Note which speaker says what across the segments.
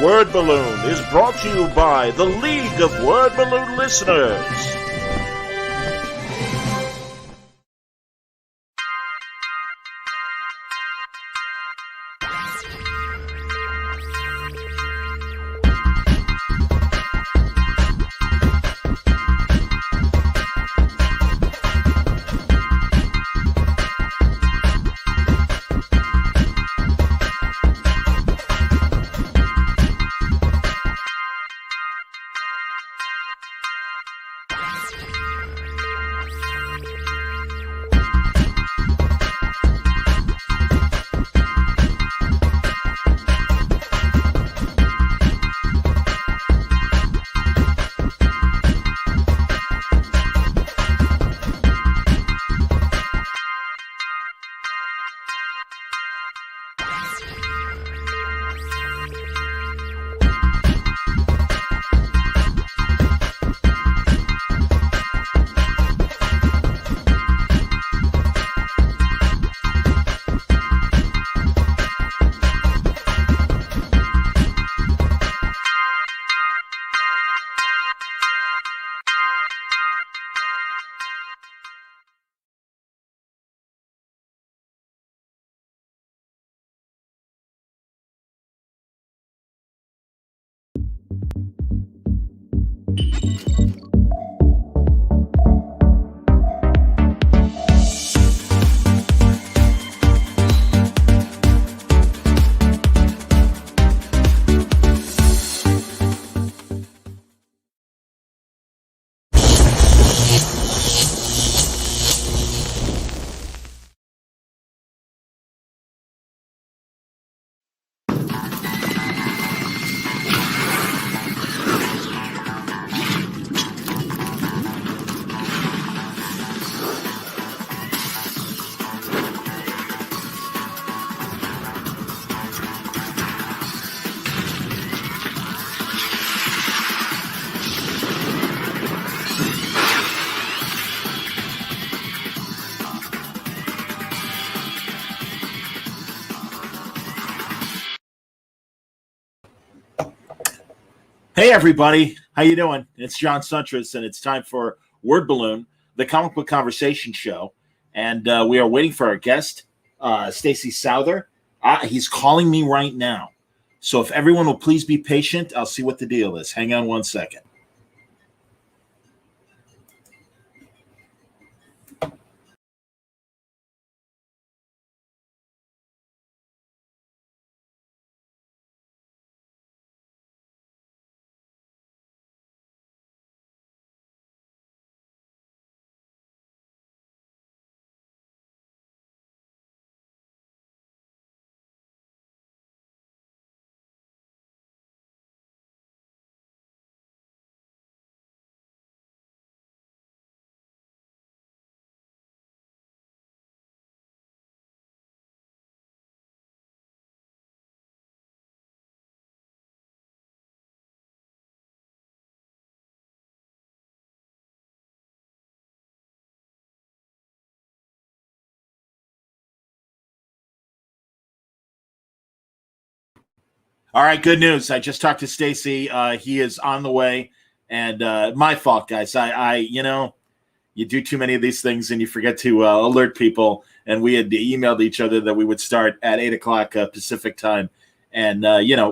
Speaker 1: Word Balloon is brought to you by the League of Word Balloon Listeners. Hey everybody, how you doing? It's John Suntress, and it's time for Word Balloon, the comic book conversation show. And we are waiting for our guest, Stacey Souther. He's calling me right now. So if everyone will please be patient, I'll see what the deal is. Hang on one second. All right, good news. I just talked to Stacey. He is on the way, and my fault, guys. You do too many of these things, and you forget to alert people. And we had emailed each other that we would start at 8:00 Pacific time, and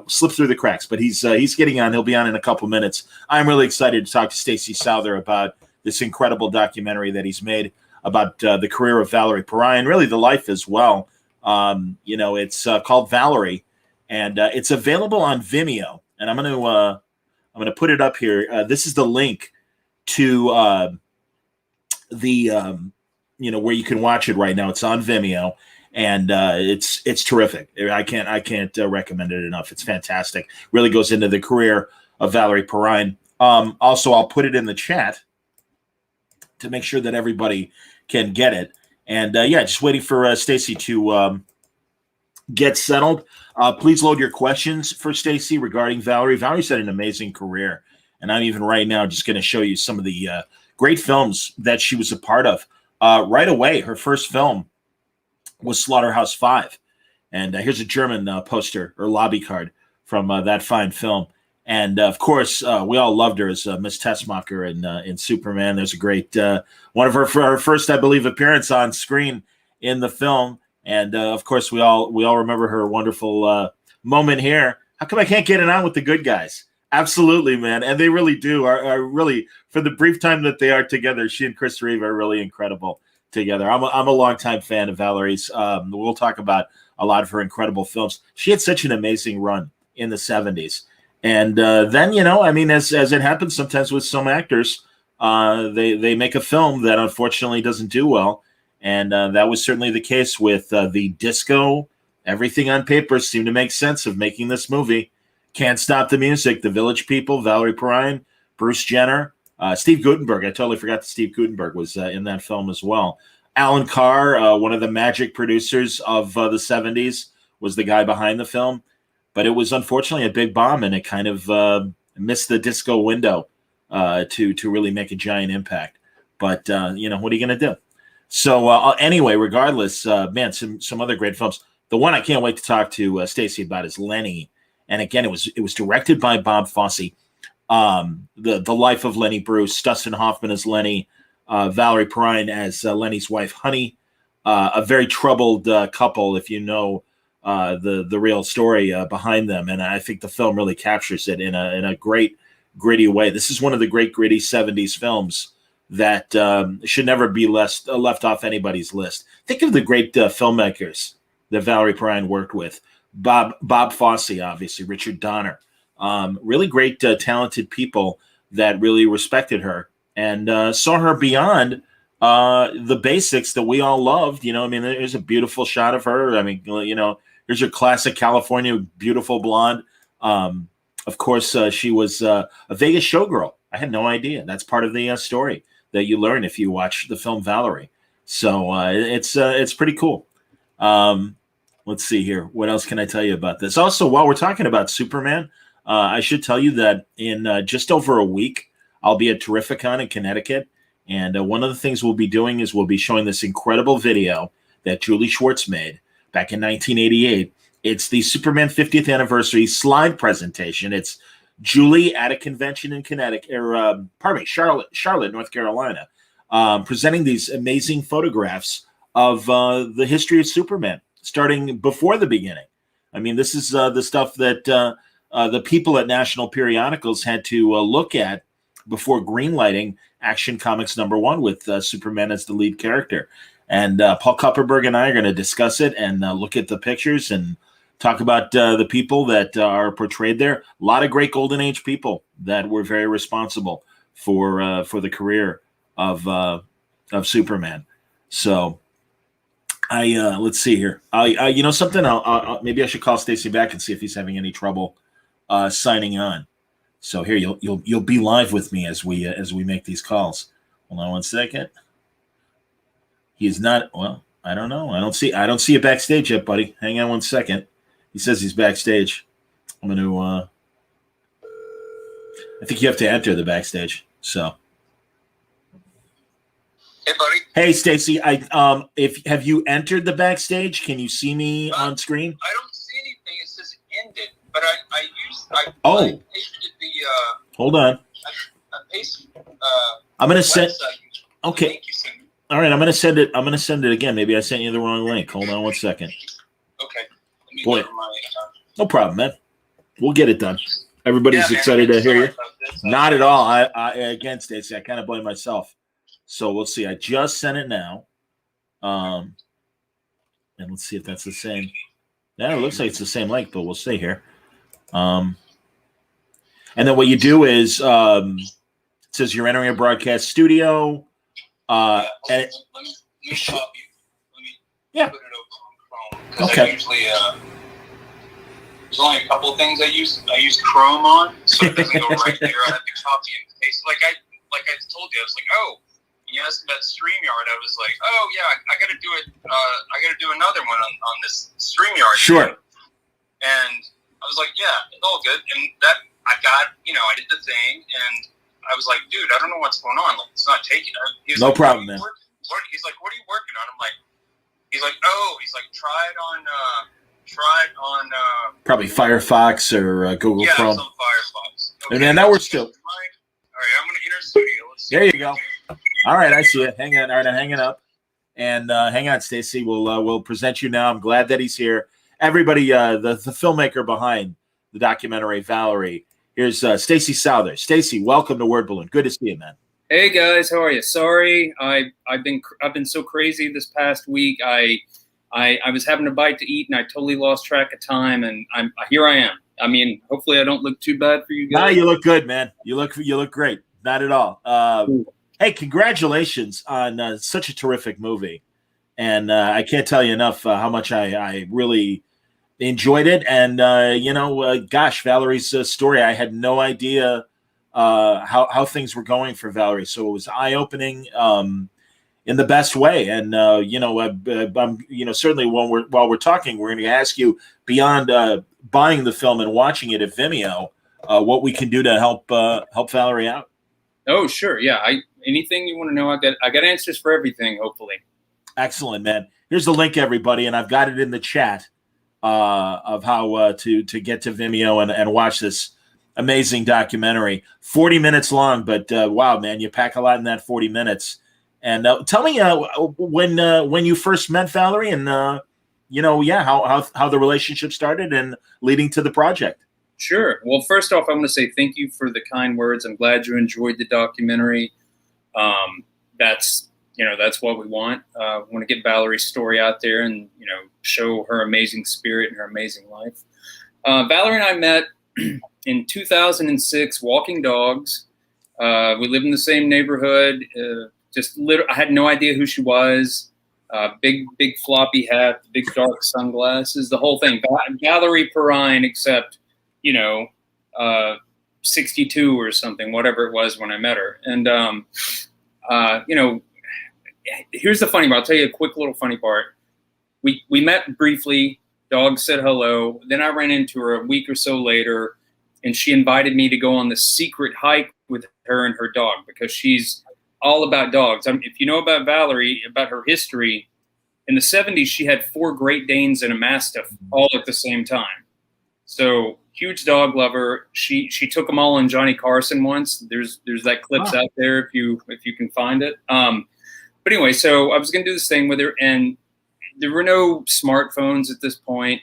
Speaker 1: slip through the cracks. But he's getting on. He'll be on in a couple minutes. I'm really excited to talk to Stacey Souther about this incredible documentary that he's made about the career of Valerie Perrine, really the life as well. It's called Valerie. And it's available on Vimeo, and I'm gonna put it up here. This is the link to where you can watch it right now. It's on Vimeo, and it's terrific. I can't recommend it enough. It's fantastic. Really goes into the career of Valerie Perrine. Also, I'll put it in the chat to make sure that everybody can get it. And just waiting for Stacey to get settled. Please load your questions for Stacey regarding Valerie. Valerie's had an amazing career, and I'm even right now just going to show you some of the great films that she was a part of. Right away, her first film was Slaughterhouse 5. And here's a German poster or lobby card from that fine film. And of course, we all loved her as Miss Teschmacher in Superman. There's a great one of her first, I believe, appearance on screen in the film. And of course, we all remember her wonderful moment here. How come I can't get it on with the good guys? Absolutely, man, and they really do. Are really, for the brief time that they are together, she and Chris Reeve are really incredible together. I'm a longtime fan of Valerie's. We'll talk about a lot of her incredible films. She had such an amazing run in the 70s. And then, I mean, as it happens sometimes with some actors, they make a film that unfortunately doesn't do well. And that was certainly the case with the disco. Everything on paper seemed to make sense of making this movie. Can't Stop the Music, The Village People, Valerie Perrine, Bruce Jenner, Steve Guttenberg. I totally forgot that Steve Guttenberg was in that film as well. Alan Carr, one of the magic producers of the 70s, was the guy behind the film. But it was unfortunately a big bomb, and it kind of missed the disco window to really make a giant impact. But, what are you going to do? So anyway, regardless, man, some other great films. The one I can't wait to talk to Stacey about is Lenny. And again, it was directed by Bob Fosse. The Life of Lenny Bruce, Dustin Hoffman as Lenny, Valerie Perrine as Lenny's wife, Honey. A very troubled couple, if you know the real story behind them. And I think the film really captures it in a great, gritty way. This is one of the great, gritty 70s films that should never be left off anybody's list. Think of the great filmmakers that Valerie Perrine worked with. Bob Fosse, obviously, Richard Donner. Really great, talented people that really respected her and saw her beyond the basics that we all loved. I mean, there's a beautiful shot of her. I mean, here's your classic California beautiful blonde. Of course, she was a Vegas showgirl. I had no idea. That's part of the story that you learn if you watch the film Valerie. So it's pretty cool. Let's see here. What else can I tell you about this? Also, while we're talking about Superman, I should tell you that in just over a week, I'll be at Terrificon in Connecticut. And one of the things we'll be doing is we'll be showing this incredible video that Julie Schwartz made back in 1988. It's the Superman 50th anniversary slide presentation. It's Julie at a convention in Connecticut, Charlotte, North Carolina, presenting these amazing photographs of the history of Superman, starting before the beginning. I mean, this is the stuff that the people at National Periodicals had to look at before greenlighting Action Comics #1 with Superman as the lead character. And Paul Kupperberg and I are going to discuss it and look at the pictures and talk about the people that are portrayed there. A lot of great Golden Age people that were very responsible for the career of Superman. So let's see here. Something. Maybe I should call Stacey back and see if he's having any trouble signing on. So here you'll be live with me as we make these calls. Hold on one second. He's not. Well, I don't know. I don't see it backstage yet, buddy. Hang on one second. He says he's backstage. I'm going to. I think you have to enter the backstage. So.
Speaker 2: Hey, buddy.
Speaker 1: Hey, Stacey. Have you entered the backstage? Can you see me on screen?
Speaker 2: I don't see anything. It says ended, but I pasted the.
Speaker 1: Hold on.
Speaker 2: I pasted.
Speaker 1: I'm gonna send. Okay.
Speaker 2: Link you sent me.
Speaker 1: All right. I'm gonna send it again. Maybe I sent you the wrong link. Hold on one second.
Speaker 2: Okay. Let me
Speaker 1: Boy.
Speaker 2: go to my,
Speaker 1: No problem, man. We'll get it done. Everybody's excited to hear you. Not at all. I again, Stacey, I kind of blame myself. So we'll see. I just sent it now. And let's see if that's the same. Yeah, it looks like it's the same link, but we'll see here. And then what you do is it says you're entering a broadcast studio.
Speaker 2: let me copy. Let me put it over on Chrome. Because I usually there's only a couple of things I use Chrome on, so it doesn't go right there. I have to copy and paste. Like I told you, I was like, oh. You asked about StreamYard. I was like, oh yeah, I got to do it. I got to do another one on this StreamYard.
Speaker 1: Sure.
Speaker 2: Thing. And I was like, yeah, it's all good. And that I got, I did the thing, and I was like, dude, I don't know what's going on. Like, it's not taking.
Speaker 1: No problem, man.
Speaker 2: He's like, what are you working on? I'm like, he's like, try it try it on
Speaker 1: probably Firefox or Google Chrome.
Speaker 2: Yeah, some Firefox. Okay,
Speaker 1: and then that works too.
Speaker 2: All right, I'm going to enter studio. Let's see.
Speaker 1: There you go. All right, I see it. Hang on. All right, I'm hanging up. And hang on, Stacey. We'll present you now. I'm glad that he's here. Everybody, the filmmaker behind the documentary, Valerie. Here's Stacey Souther. Stacey, welcome to Word Balloon. Good to see you, man.
Speaker 3: Hey guys, how are you? Sorry, I've been so crazy this past week. I was having a bite to eat and I totally lost track of time, and here I am. I mean, hopefully I don't look too bad for you guys.
Speaker 1: No, you look good, man. You look great. Not at all. Hey, congratulations on such a terrific movie, and I can't tell you enough how much I really enjoyed it. And gosh, Valerie's story, I had no idea how things were going for Valerie. So it was eye-opening in the best way. And I'm certainly while we're talking, we're going to ask you, beyond buying the film and watching it at Vimeo, what we can do to help Valerie out.
Speaker 3: Oh, sure, yeah. Anything you want to know, I got answers for everything. Hopefully. Excellent,
Speaker 1: man. Here's the link, everybody, and I've got it in the chat of how to get to Vimeo and watch this amazing documentary. 40 minutes long, but wow, man, you pack a lot in that 40 minutes. And tell me when you first met Valerie, and how the relationship started and leading to the project.
Speaker 3: Sure. Well, first off, I want to say thank you for the kind words. I'm glad you enjoyed the documentary. That's what we want. We want to get Valerie's story out there and show her amazing spirit and her amazing life. Valerie and I met in 2006, walking dogs. We lived in the same neighborhood. I had no idea who she was. Big floppy hat, big dark sunglasses, the whole thing. Valerie Perrine, except 62 or something, whatever it was when I met her. And here's the funny part. I'll tell you a quick little funny part. We met briefly. Dogs said hello. Then I ran into her a week or so later, and she invited me to go on the secret hike with her and her dog because she's all about dogs. If you know about Valerie, about her history, in the 70s, she had 4 Great Danes and a Mastiff all at the same time. So huge dog lover. She took them all on Johnny Carson once. There's that clips out there if you can find it. But anyway, so I was going to do this thing with her, and there were no smartphones at this point.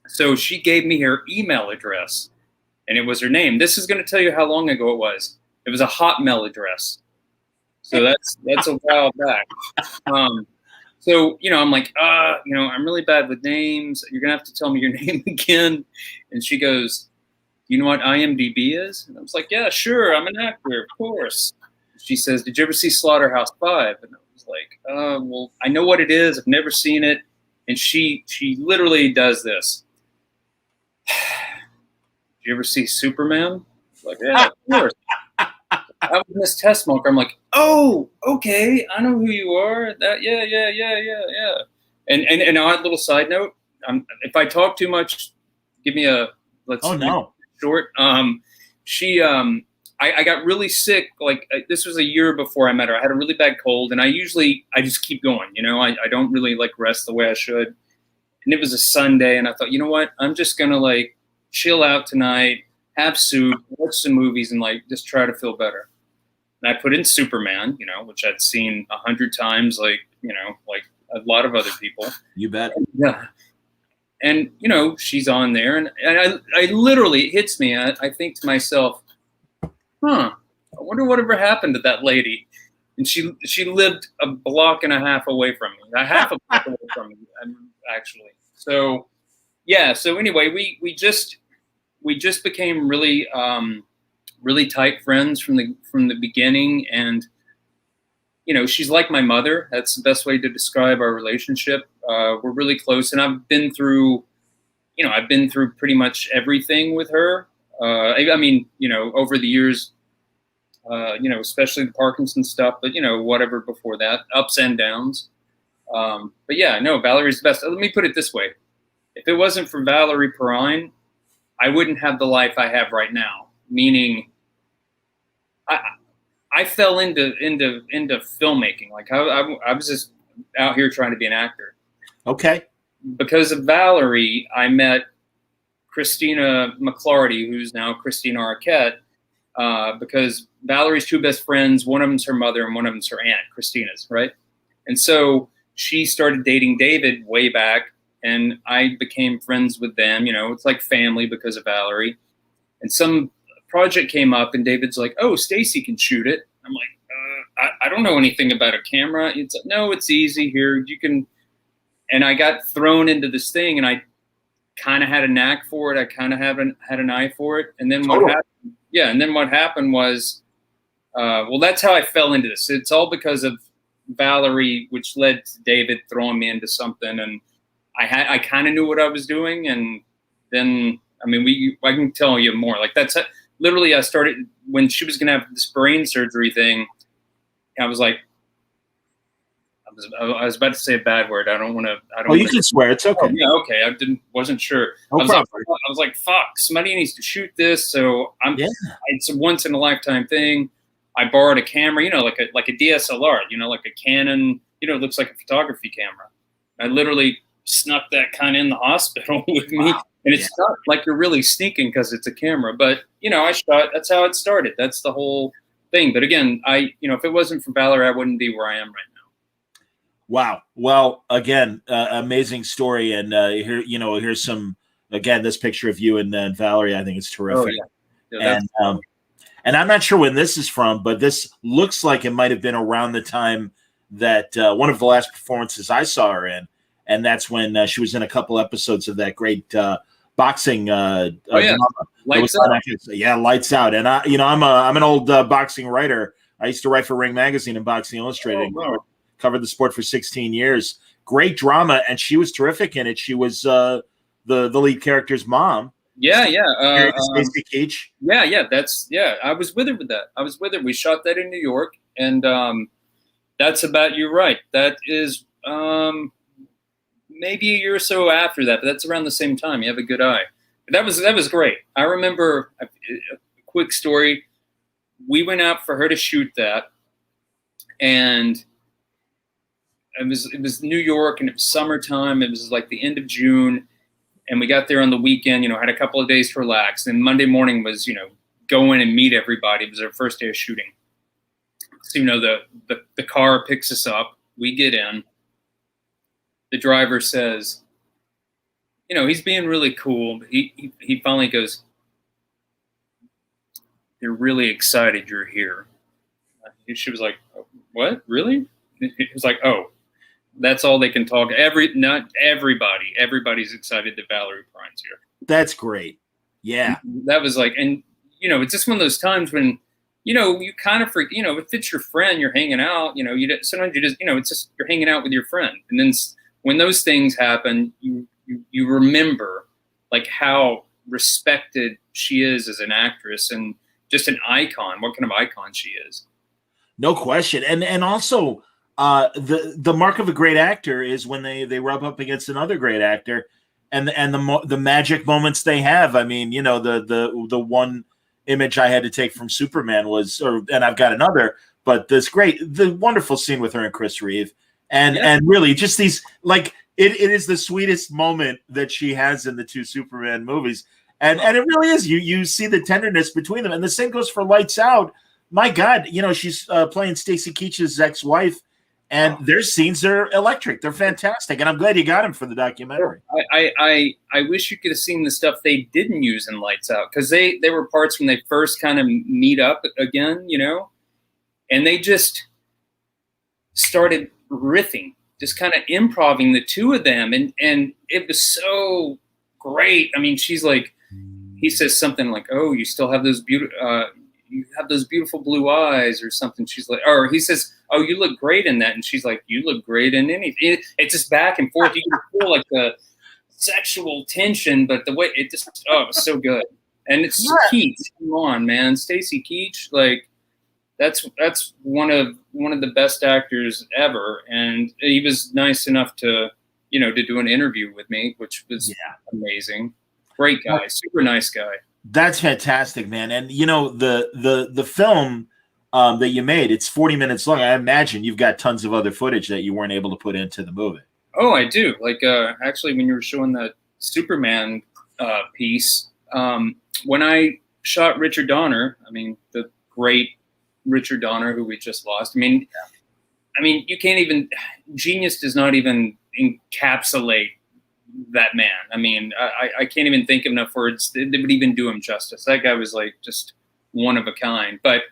Speaker 3: So she gave me her email address, and it was her name. This is going to tell you how long ago it was. It was a Hotmail address. So that's a while back. So, I'm like, I'm really bad with names. You're going to have to tell me your name again. And she goes, you know what IMDb is? And I was like, yeah, sure. I'm an actor, of course. She says, did you ever see Slaughterhouse 5? And I was like, well, I know what it is. I've never seen it. And she literally does this. Did you ever see Superman? I was like, yeah, of course. I was Miss Teschmacher. I'm like, oh, okay, I know who you are. Yeah. And an odd little side note: if I talk too much, give me a short. I got really sick. Like this was a year before I met her. I had a really bad cold, and I just keep going. I don't really rest the way I should. And it was a Sunday, and I thought, you know what? I'm just gonna chill out tonight, have soup, watch some movies, and just try to feel better. And I put in Superman, which I'd seen 100 times, like a lot of other people.
Speaker 1: You bet.
Speaker 3: And she's on there, and I literally, it hits me. I think to myself, I wonder whatever happened to that lady. And she lived a block and a half away from me, a half a block away from me, actually. So, yeah. So anyway, we just became really really tight friends from the beginning, and she's like my mother. That's the best way to describe our relationship. We're really close, and I've been through pretty much everything with her. Over the years, especially the Parkinson's stuff, but whatever before that, ups and downs. But yeah, no, Valerie's the best. Let me put it this way: if it wasn't for Valerie Perrine, I wouldn't have the life I have right now. Meaning, I fell into filmmaking. I was just out here trying to be an actor.
Speaker 1: Okay.
Speaker 3: because of Valerie, I met Christina McClarty, who's now Christina Arquette, because Valerie's two best friends, one of them's her mother and one of them's her aunt, Christina's, right? And so she started dating David way back, and I became friends with them. It's like family because of Valerie. And some project came up, and David's like, "Oh, Stacey can shoot it." I'm like, I don't know anything about a camera. It's easy here. You can. And I got thrown into this thing, and I kind of had a knack for it. I kind of had an eye for it. And then what happened? Yeah, and then what happened was, that's how I fell into this. It's all because of Valerie, which led to David throwing me into something, and I kind of knew what I was doing. And then, I can tell you more. Like that's literally, I started when she was going to have this brain surgery thing. I was like, I was about to say a bad word. I don't want to.
Speaker 1: You can swear. It's okay.
Speaker 3: Oh, yeah, okay. Wasn't sure.
Speaker 1: No
Speaker 3: I was like, fuck, somebody needs to shoot this. So it's a once in a lifetime thing. I borrowed a camera, like a DSLR, like a Canon, it looks like a photography camera. I literally snuck that kind of in the hospital with me. Wow. And it's not like you're really sneaking because it's a camera, but I shot. That's how it started. That's the whole thing. But again, if it wasn't for Valerie, I wouldn't be where I am right now.
Speaker 1: Wow. Well, again, amazing story. And here's some, again, this picture of you and Valerie. I think it's terrific.
Speaker 3: Oh, yeah.
Speaker 1: And I'm not sure when this is from, but this looks like it might have been around the time that one of the last performances I saw her in. And that's when she was in a couple episodes of that great boxing drama.
Speaker 3: Lights Out.
Speaker 1: Yeah, Lights Out. And I'm an old boxing writer. I used to write for Ring Magazine and Boxing Illustrated.
Speaker 3: Oh, wow.
Speaker 1: Covered the sport for 16 years. Great drama, and she was terrific in it. She was the lead character's mom.
Speaker 3: Yeah.
Speaker 1: Stacey Keach.
Speaker 3: Yeah. I was with her with that. We shot that in New York, and that's about you right. That is maybe a year or so after that, but that's around the same time. You have a good eye. That was great. I remember a quick story. We went out for her to shoot that, and it was New York, and it was summertime. It was like the end of June, and we got there on the weekend. Had a couple of days to relax. And Monday morning was go in and meet everybody. It was our first day of shooting. So the car picks us up. We get in. The driver says, he's being really cool. But he finally goes, "They're really excited you're here." She was like, "What? Really?" He was like, "Oh, that's all they can talk." Not everybody. Everybody's excited that Valerie Perrine's here.
Speaker 1: That's great. Yeah.
Speaker 3: That was like, and it's just one of those times when, you kind of freak. If it's your friend, you're hanging out. Sometimes you just, it's just you're hanging out with your friend, and then when those things happen, you remember like how respected she is as an actress and just an icon. What kind of icon she is.
Speaker 1: No question, and also. The mark of a great actor is when they rub up against another great actor, and the magic moments they have. The one image I had to take from Superman was, and I've got another, but the wonderful scene with her and Chris Reeve, and really just these like it is the sweetest moment that she has in the two Superman movies, and it really is. You see the tenderness between them, and the same goes for Lights Out. My God, she's playing Stacey Keach's ex-wife. And their scenes are electric. They're fantastic. And I'm glad you got them for the documentary.
Speaker 3: I wish you could have seen the stuff they didn't use in Lights Out, because they were parts when they first kind of meet up again, and they just started riffing, just kind of improvising, the two of them. And it was so great. She's like, he says something like, "Oh, you still have those beautiful blue eyes," or something. She's like, or he says, "Oh, you look great in that." And she's like, "You look great in anything." It's just back and forth. You can feel like the sexual tension, but the way it just, it was so good. And it's Keach. Come on, man. Stacey Keach, like that's one of the best actors ever. And he was nice enough to do an interview with me, which was amazing. Great guy, super nice guy.
Speaker 1: That's fantastic, man. And the film that you made, it's 40 minutes long. I imagine you've got tons of other footage that you weren't able to put into the movie.
Speaker 3: Oh, I do. Like, actually, when you were showing that Superman piece, when I shot Richard Donner, I mean, the great Richard Donner, who we just lost. I mean, you can't even. Genius does not even encapsulate that man. I mean, I can't even think of enough words that would even do him justice. That guy was like just one of a kind. But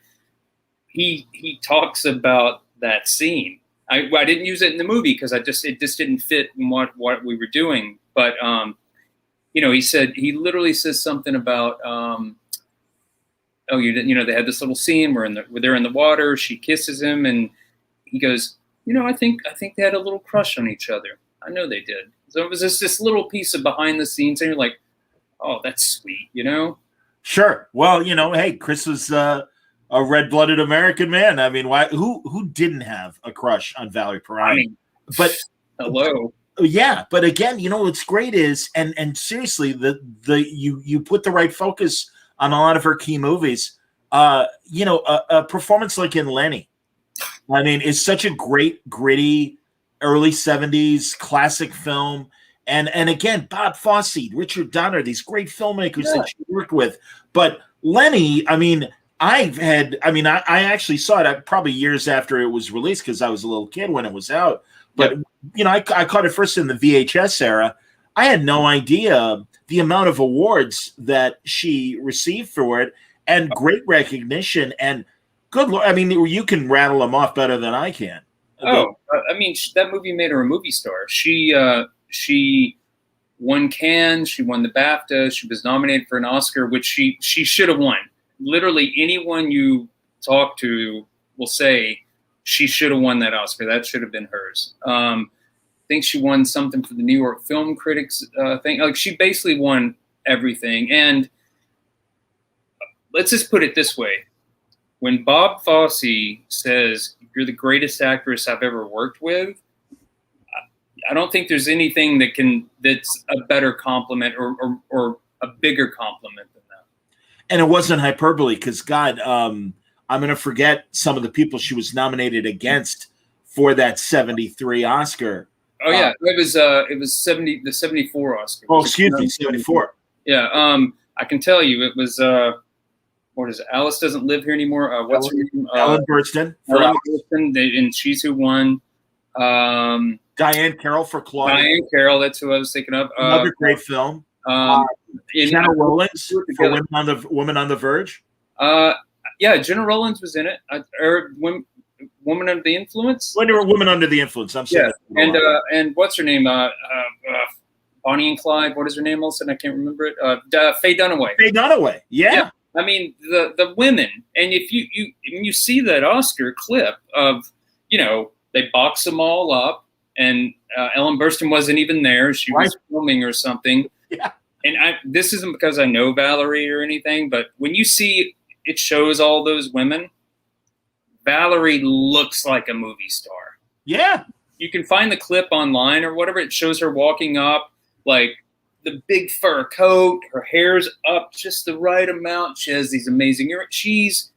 Speaker 3: he talks about that scene. I didn't use it in the movie because it just didn't fit in what we were doing. But he literally says something about they had this little scene where they're in the water. She kisses him, and he goes, I think they had a little crush on each other. I know they did. So it was just this little piece of behind the scenes, and you're like, oh, that's sweet,
Speaker 1: Sure. Well, hey, Chris was a red-blooded American man. I mean, why? Who didn't have a crush on Valerie Perrine?
Speaker 3: I mean,
Speaker 1: but
Speaker 3: hello.
Speaker 1: Yeah, but again, what's great is, and seriously, you put the right focus on a lot of her key movies. A performance like in Lenny, I mean, is such a great, gritty, early 70s classic film. And again, Bob Fosse, Richard Donner, these great filmmakers that she worked with. But Lenny, I mean, I actually saw it probably years after it was released because I was a little kid when it was out. But, I caught it first in the VHS era. I had no idea the amount of awards that she received for it and great recognition and good Lord. I mean, you can rattle them off better than I can.
Speaker 3: Oh, I mean, that movie made her a movie star. She won Cannes. She won the BAFTA. She was nominated for an Oscar, which she should have won. Literally anyone you talk to will say she should have won that Oscar. That should have been hers. I think she won something for the New York Film Critics thing. Like, she basically won everything. And let's just put it this way. When Bob Fosse says, "You're the greatest actress I've ever worked with," I don't think there's anything that's a better compliment or a bigger compliment than that.
Speaker 1: And it wasn't hyperbole because, God, I'm going to forget some of the people she was nominated against for that 73 Oscar.
Speaker 3: Oh yeah, it was the 74 Oscar.
Speaker 1: Oh, excuse me, 74.
Speaker 3: Yeah, I can tell you it was. What is it? Alice Doesn't Live Here Anymore. What's her name?
Speaker 1: Ellen Burstyn.
Speaker 3: And she's who won.
Speaker 1: Diane Carroll for Claudia.
Speaker 3: Diane Carroll, that's who I was thinking of.
Speaker 1: Another great film. Jenna Rollins for Women on the Verge.
Speaker 3: Yeah, Jenna Rollins was in it. Woman Under the Influence.
Speaker 1: Woman Under the Influence. I'm sorry.
Speaker 3: Yeah, and what's her name? Bonnie and Clyde. What is her name? Also, I can't remember it. Faye Dunaway.
Speaker 1: Faye Dunaway. Yeah.
Speaker 3: I mean, the women, and if you see that Oscar clip of, they box them all up, and Ellen Burstyn wasn't even there; she was filming or something.
Speaker 1: Yeah.
Speaker 3: And this isn't because I know Valerie or anything, but when you see it shows all those women, Valerie looks like a movie star.
Speaker 1: Yeah.
Speaker 3: You can find the clip online or whatever. It shows her walking up, like, the big fur coat, her hair's up just the right amount. She has these amazing earrings. She's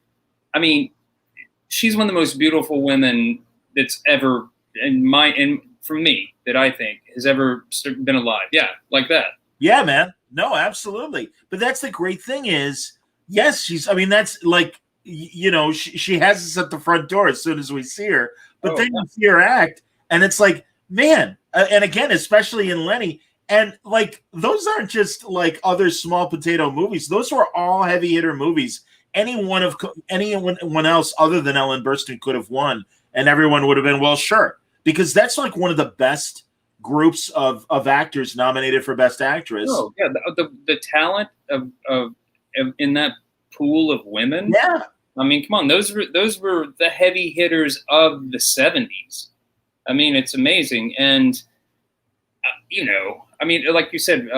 Speaker 3: one of the most beautiful women that's ever for me that I think has ever been alive. Yeah, like that.
Speaker 1: Yeah, man. No, absolutely. But that's the great thing is, yes, that's like, she has us at the front door as soon as we see her. But then you see her act, and it's like, man. And again, especially in Lenny. And like, those aren't just like other small potato movies. Those were all heavy hitter movies. Anyone else other than Ellen Burstyn could have won, and everyone would have been, well, sure, because that's like one of the best groups of actors nominated for Best Actress.
Speaker 3: Oh yeah, the talent of in that pool of women.
Speaker 1: Yeah,
Speaker 3: I mean, come on, those were the heavy hitters of the 70s. I mean, it's amazing, and I mean, like you said,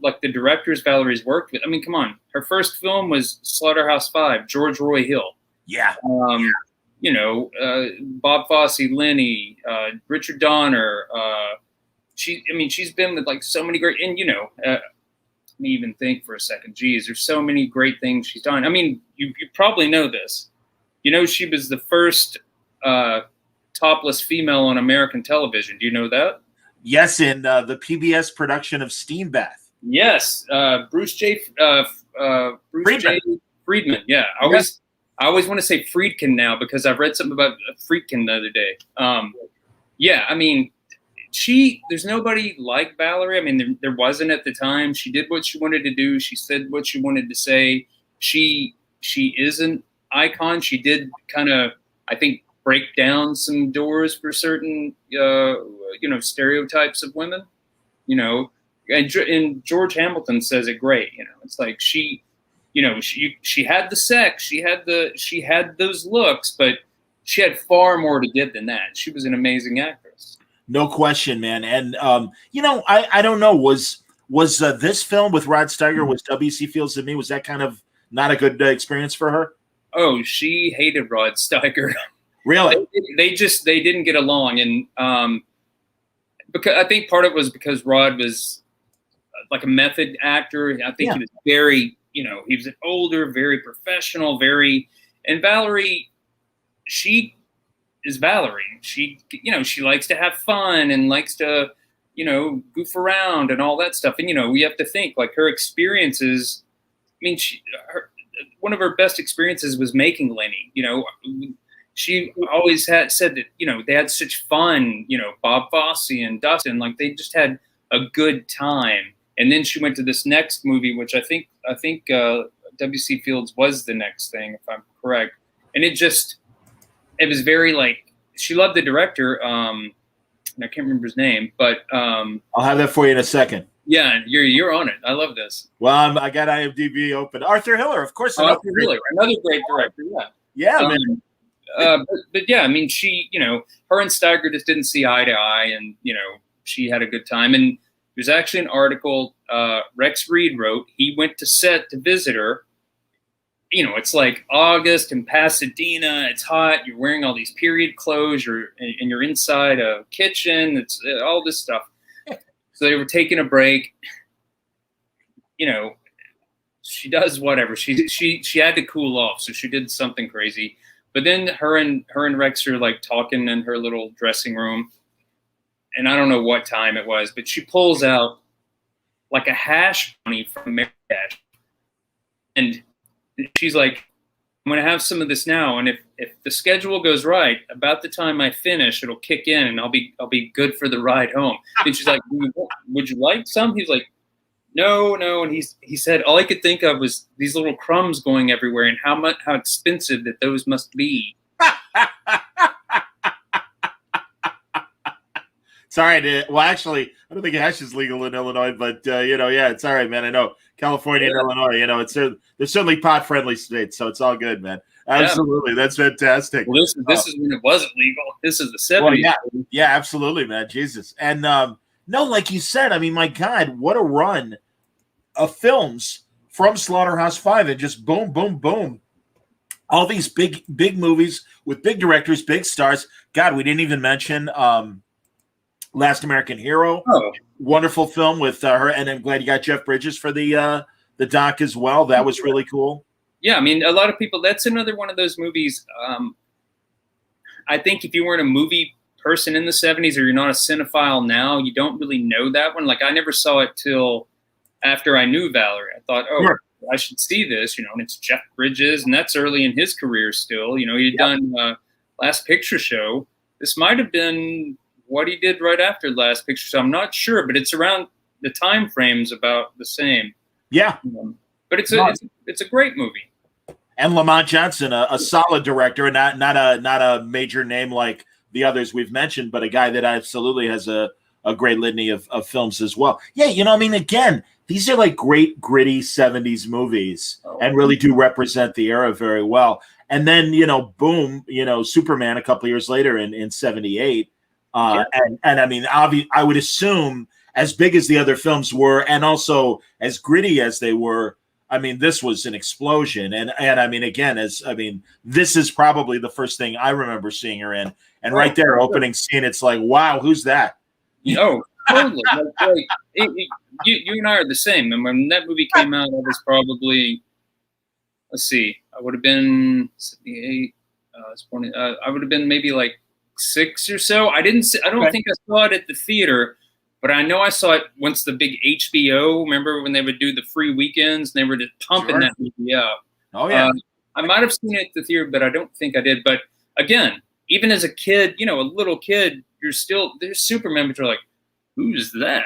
Speaker 3: like the directors Valerie's worked with. I mean, come on. Her first film was Slaughterhouse 5, George Roy Hill.
Speaker 1: Yeah.
Speaker 3: Bob Fosse, Lenny, Richard Donner. She's been with like so many great, and let me even think for a second. Geez, there's so many great things she's done. I mean, you probably know this. She was the first topless female on American television. Do you know that?
Speaker 1: Yes, in the PBS production of Steam Bath.
Speaker 3: Yes, Bruce J. Friedman. Yeah, I always want to say Friedkin now because I've read something about Friedkin the other day. Yeah, I mean, there's nobody like Valerie. I mean, there wasn't at the time. She did what she wanted to do. She said what she wanted to say. She is an icon. She did kind of, I think, break down some doors for certain, stereotypes of women. And George Hamilton says it great. It's like she had the sex, she had those looks, but she had far more to give than that. She was an amazing actress.
Speaker 1: No question, man. And I don't know. Was this film with Rod Steiger, was W.C. Fields and Me, was that kind of not a good experience for her?
Speaker 3: Oh, she hated Rod Steiger.
Speaker 1: Really?
Speaker 3: They didn't get along, and because I think part of it was because Rod was like a method actor. I think he was very, he was an older, very professional, and Valerie, she is Valerie. She likes to have fun and likes to, goof around and all that stuff. And, we have to think like her experiences. I mean, one of her best experiences was making Lenny. She always said that, they had such fun, Bob Fosse and Dustin, like they just had a good time. And then she went to this next movie, which I think W.C. Fields was the next thing, if I'm correct. And it was very like, she loved the director. And I can't remember his name, but
Speaker 1: I'll have that for you in a second.
Speaker 3: Yeah, you're on it. I love this.
Speaker 1: Well, I got IMDb open. Arthur Hiller, of course.
Speaker 3: Arthur Hiller, another great director.
Speaker 1: Yeah. Yeah, man.
Speaker 3: But yeah, I mean, she, her and Steiger just didn't see eye to eye, and she had a good time. And there's actually an article Rex Reed wrote. He went to set to visit her. It's like August in Pasadena. It's hot. You're wearing all these period clothes. You're inside a kitchen. It's all this stuff. So they were taking a break. She does whatever. She had to cool off, so she did something crazy. But then her and Rex are like talking in her little dressing room, and I don't know what time it was, but she pulls out like a hash brownie from Marrakesh, and she's like, "I'm gonna have some of this now, and if the schedule goes right, about the time I finish, it'll kick in, and I'll be good for the ride home." And she's like, "Would you like some?" He's like, No, and he said all I could think of was these little crumbs going everywhere and how expensive that those must be.
Speaker 1: Sorry, well, actually, I don't think hash is legal in Illinois, but it's all right, man. I know California and Illinois, they're certainly pot friendly states, so it's all good, man. Absolutely, yeah. That's fantastic.
Speaker 3: Well, this is when it wasn't legal. This is the 70s.
Speaker 1: Well, yeah, absolutely, man. Jesus, and no, like you said, I mean, my God, what a run of films from Slaughterhouse 5, and just boom, boom, boom. All these big movies with big directors, big stars. God, we didn't even mention Last American Hero.
Speaker 3: Oh.
Speaker 1: Wonderful film with her, and I'm glad you got Jeff Bridges for the doc as well. That was really cool.
Speaker 3: Yeah, I mean, a lot of people, that's another one of those movies. I think if you weren't a movie person in the 70s, or you're not a cinephile now, you don't really know that one. Like, I never saw it till after I knew Valerie. I thought, sure, I should see this, and it's Jeff Bridges, and that's early in his career still. He'd done Last Picture Show. This might have been what he did right after Last Picture Show. I'm not sure, but it's around the time frames about the same.
Speaker 1: Yeah.
Speaker 3: But it's a great movie.
Speaker 1: And Lamont Johnson, a solid director, and not a major name like the others we've mentioned, but a guy that absolutely has a great litany of films as well. Yeah, I mean, again, these are like great, gritty 70s movies and really do represent the era very well. And then, boom, Superman a couple of years later in 78. And I mean, I would assume as big as the other films were and also as gritty as they were, I mean, this was an explosion. And I mean, again, this is probably the first thing I remember seeing her in. And right there, opening scene, it's like, wow, who's that?
Speaker 3: Totally. You and I are the same. And when that movie came out, I was probably, I would have been 78. I would have been maybe like 6 or so. I don't think I saw it at the theater, but I know I saw it once the big HBO. Remember when they would do the free weekends and they were just pumping that movie out?
Speaker 1: Oh yeah.
Speaker 3: I might have seen it at the theater, but I don't think I did. But again, even as a kid, a little kid, there's Superman, but you're like, who's that?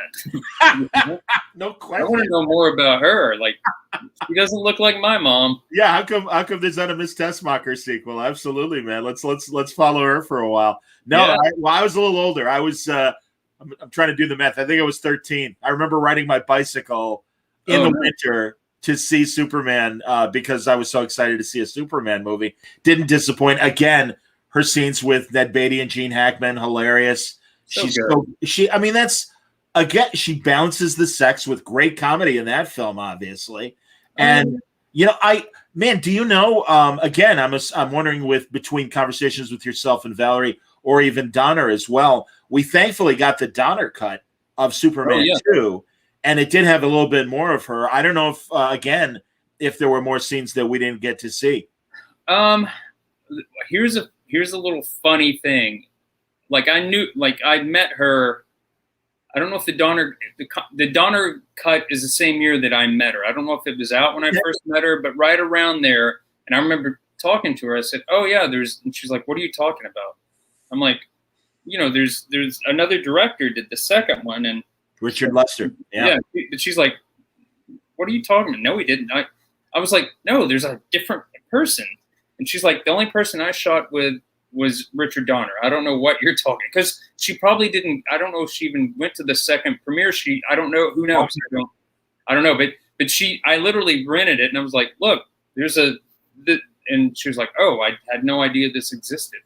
Speaker 1: No
Speaker 3: I
Speaker 1: question.
Speaker 3: want to know more about her. Like, she doesn't look like my mom.
Speaker 1: Yeah, how come there's not a Miss Teschmacher sequel? Absolutely, man. Let's follow her for a while. No,
Speaker 3: Yeah.
Speaker 1: I was a little older. I was I'm trying to do the math. I think I was 13. I remember riding my bicycle in the winter to see Superman because I was so excited to see a Superman movie. Didn't disappoint. Again, her scenes with Ned Beatty and Gene Hackman, hilarious. She balances the sex with great comedy in that film, obviously. And do you know? Again, I'm wondering between conversations with yourself and Valerie, or even Donner as well. We thankfully got the Donner cut of Superman 2, and it did have a little bit more of her. I don't know if there were more scenes that we didn't get to see.
Speaker 3: Here's a little funny thing. I met her. I don't know if the Donner cut is the same year that I met her. I don't know if it was out when I first met her, but right around there. And I remember talking to her. I said, "Oh yeah, and she's like, "What are you talking about?" I'm like, there's another director did the second one, and
Speaker 1: Richard Lester.
Speaker 3: Yeah. But she's like, "What are you talking about?" No, he didn't. I was like, "No, there's a different person." And she's like, "The only person I shot with was Richard Donner. I don't know what you're talking," because she probably didn't. I don't know if she even went to the second premiere. I don't know. Who knows? I don't know. But I literally rented it, and I was like, "Look, and she was like, "Oh, I had no idea this existed."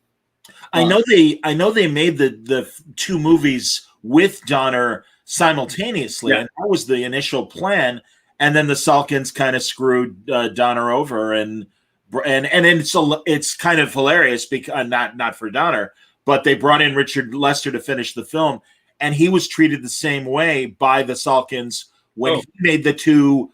Speaker 1: I know they made the two movies with Donner simultaneously, and that was the initial plan. And then the Salkins kind of screwed Donner over, and it's kind of hilarious because not for Donner, but they brought in Richard Lester to finish the film, and he was treated the same way by the Salkins when he made the two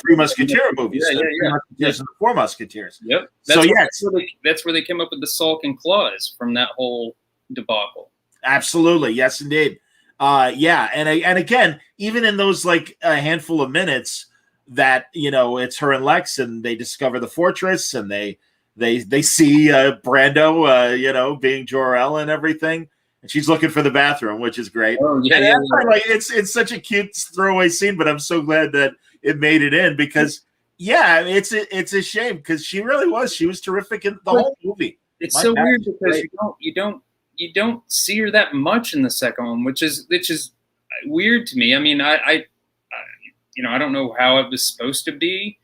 Speaker 1: Three Musketeer movies, Three Musketeers and the Four Musketeers.
Speaker 3: Yep. That's where they came up with the Salkin clause from that whole debacle.
Speaker 1: Absolutely, yes, indeed. And again, even in those like a handful of minutes that it's her and Lex, and they discover the fortress, and they see Brando, being Jor-El and everything, and she's looking for the bathroom, which is great. Like it's such a cute throwaway scene, but I'm so glad that it made it in because it's a shame because she was terrific in the whole movie.
Speaker 3: It's so weird because you don't see her that much in the second one, which is weird to me. I mean, I don't know how it was supposed to be,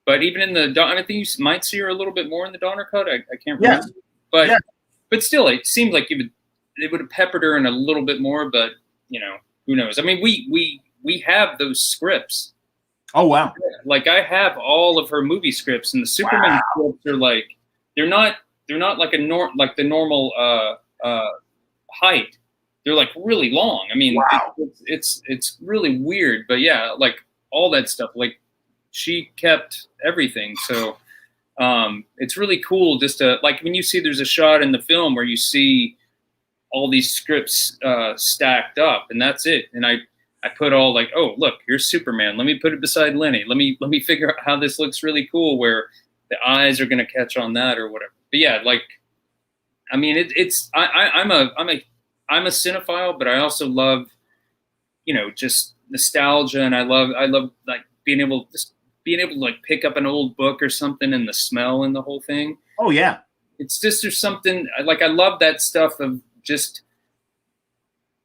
Speaker 3: but even in I think you might see her a little bit more in the Donner cut. I can't remember, but still, it seems like they would have peppered her in a little bit more. But who knows? I mean, we have those scripts.
Speaker 1: Oh wow!
Speaker 3: Like I have all of her movie scripts, and the Superman scripts are like they're not like the normal height. They're like really long. I mean, it's really weird, but yeah, like all that stuff. Like she kept everything, so it's really cool. Just to like when you see there's a shot in the film where you see all these scripts stacked up, and that's it. And I put all like, oh look, here's Superman. Let me put it beside Lenny. Let me figure out how this looks really cool, where the eyes are gonna catch on that or whatever. But yeah, like I mean, I'm a cinephile, but I also love, just nostalgia, and I love like being able to like pick up an old book or something and the smell and the whole thing.
Speaker 1: Oh yeah,
Speaker 3: it's just there's something like I love that stuff of just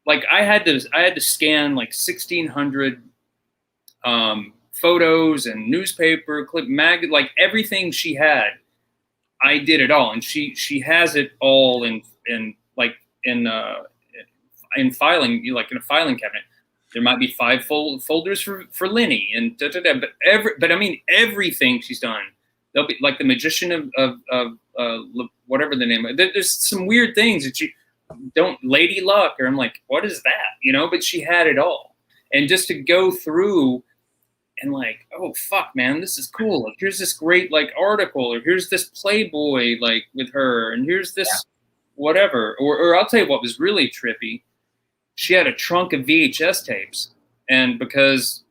Speaker 3: like I had to scan like 1,600 photos and newspaper clip like everything she had. I did it all, and she has it all in filing, like in a filing cabinet. There might be 5 folders for Lenny and but I mean everything she's done. There'll be like the Magician of whatever the name. There's some weird things that she don't Lady Luck, or I'm like, what is that? But she had it all, and just to go through. And like, oh fuck, man, this is cool. Like, here's this great like article, or here's this Playboy like with her, and here's this whatever. Or I'll tell you what was really trippy. she had a trunk of VHS tapes, and because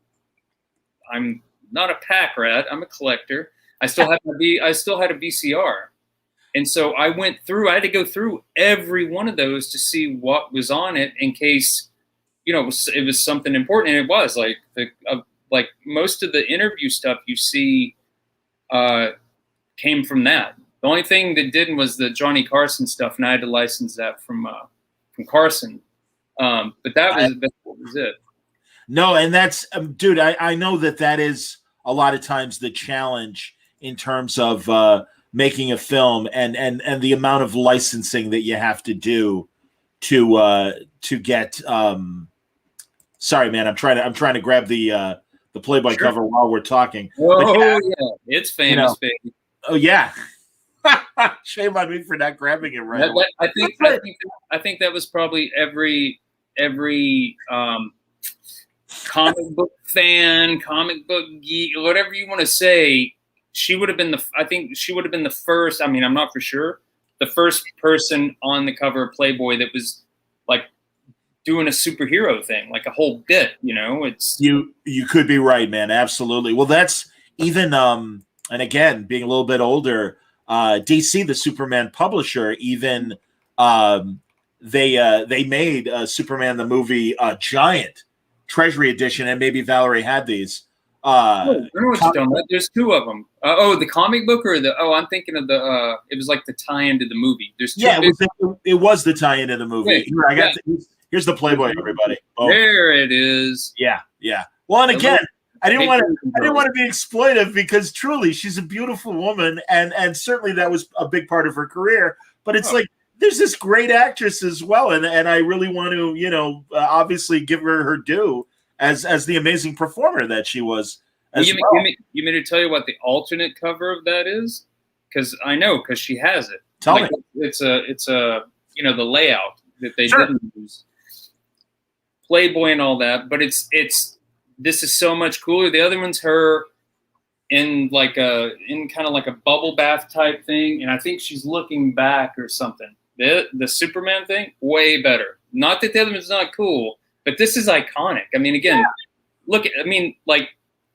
Speaker 3: I'm not a pack rat, I'm a collector. I still had a VCR, and so I had to go through every one of those to see what was on it in case, it was something important. And it was like most of the interview stuff you see came from that. The only thing that didn't was the Johnny Carson stuff, and I had to license that from Carson. But that was it.
Speaker 1: No, and that's, dude, I know that is a lot of times the challenge in terms of making a film and the amount of licensing that you have to do to get. Sorry, man, I'm trying to grab the Playboy cover while we're talking.
Speaker 3: Oh yeah, it's famous, baby.
Speaker 1: Oh yeah. Shame on me for not grabbing it right away.
Speaker 3: I think that was probably every comic book fan, comic book geek, whatever you want to say. She would have been the first. I mean, I'm not for sure. The first person on the cover of Playboy that was like doing a superhero thing, like a whole bit. It's
Speaker 1: you could be right, man. Absolutely. Well, that's even and again, being a little bit older. DC, the Superman publisher, even they made Superman the movie Giant Treasury Edition, and maybe Valerie had these.
Speaker 3: I know what you're talking about. There's two of them. The comic book or I'm thinking of the. It was like the tie-in to the movie. There's two.
Speaker 1: Yeah, it was the tie-in to the movie. Here, here's the Playboy, everybody. Oh.
Speaker 3: There it is.
Speaker 1: Yeah. Well, and again, I didn't want to be exploitive because truly she's a beautiful woman, and certainly that was a big part of her career. But it's like there's this great actress as well, and I really want to obviously give her due as the amazing performer that she was. You
Speaker 3: mean to tell you what the alternate cover of that is? Because she has it.
Speaker 1: Tell me.
Speaker 3: It's a the layout that they didn't use. Playboy and all that, but it's this is so much cooler. The other one's her in kind of like a bubble bath type thing, and I think she's looking back or something. The Superman thing, way better. Not that the other one's not cool, but this is iconic. I mean, again, look at. I mean, like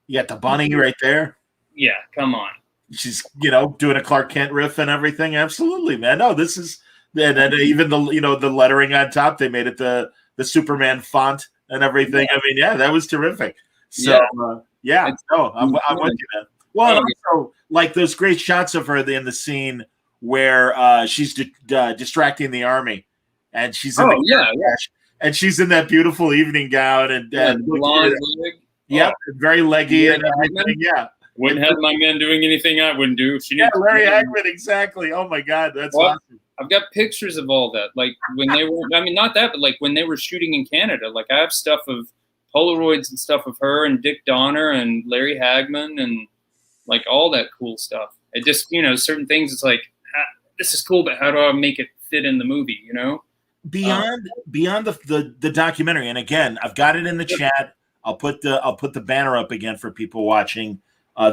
Speaker 1: you got the bunny right there.
Speaker 3: Yeah, come on.
Speaker 1: She's doing a Clark Kent riff and everything. Absolutely, man. No, this is and even the lettering on top. They made it the Superman font and everything. Yeah. I mean, yeah, that was terrific. So, I'm with you, man. Well, also, like those great shots of her in the scene where she's distracting the army, and she's in and she's in that beautiful evening gown and
Speaker 3: blonde leg.
Speaker 1: Yep, very leggy and everything. Yeah,
Speaker 3: wouldn't have my men doing anything I wouldn't do.
Speaker 1: Larry Hagman, exactly. Oh my God, that's awesome.
Speaker 3: I've got pictures of all that, like when they were. I mean, not that, but like when they were shooting in Canada. Like I have stuff of Polaroids and stuff of her and Dick Donner and Larry Hagman and like all that cool stuff. It just certain things. It's like this is cool, but how do I make it fit in the movie?
Speaker 1: Beyond the documentary, and again, I've got it in the chat. I'll put the banner up again for people watching.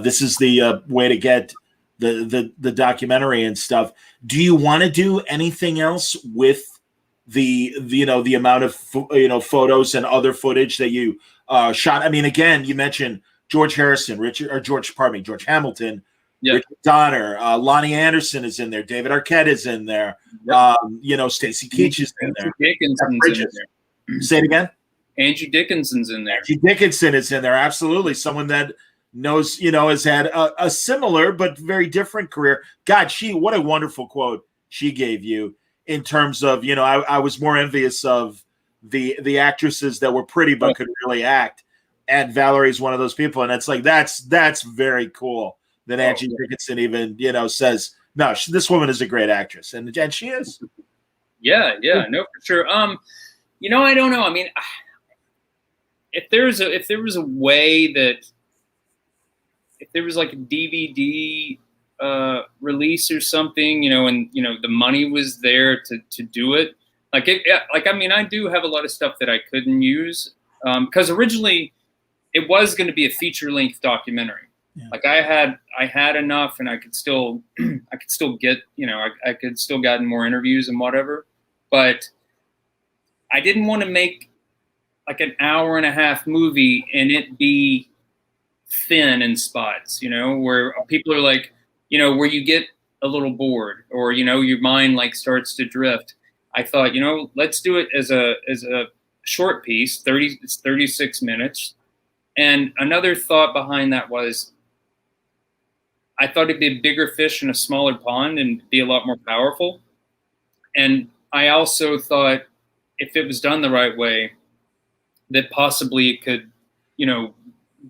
Speaker 1: This is the way to get the documentary and stuff. Do you want to do anything else with the amount of photos and other footage that you shot? I mean, again, you mentioned George Hamilton, Richard Donner, Lonnie Anderson is in there, David Arquette is in there, Stacey Keach is in there.
Speaker 3: Dickinson's in there.
Speaker 1: Say it again.
Speaker 3: Angie Dickinson's in there.
Speaker 1: Angie Dickinson is in there. Absolutely, someone that knows, has had a similar but very different career. God, what a wonderful quote she gave you in terms of, I was more envious of the actresses that were pretty but could really act. And Valerie's one of those people. And it's like, that's very cool that Angie Dickinson even, says, no, this woman is a great actress. And she is.
Speaker 3: Yeah, no, for sure. I don't know. I mean, if there was a way that, if there was like a DVD release or something, and the money was there to do it, I do have a lot of stuff that I couldn't use because originally it was going to be a feature-length documentary. Yeah. Like I had enough, and I could still get I could still gotten more interviews and whatever, but I didn't want to make like an hour and a half movie and it be thin in spots, you know, where people are like, you know, where you get a little bored or, you know, your mind like starts to drift. I thought, you know, let's do it as a short piece, 36 minutes. And another thought behind that was I thought it'd be a bigger fish in a smaller pond and be a lot more powerful. And I also thought if it was done the right way, that possibly it could, you know,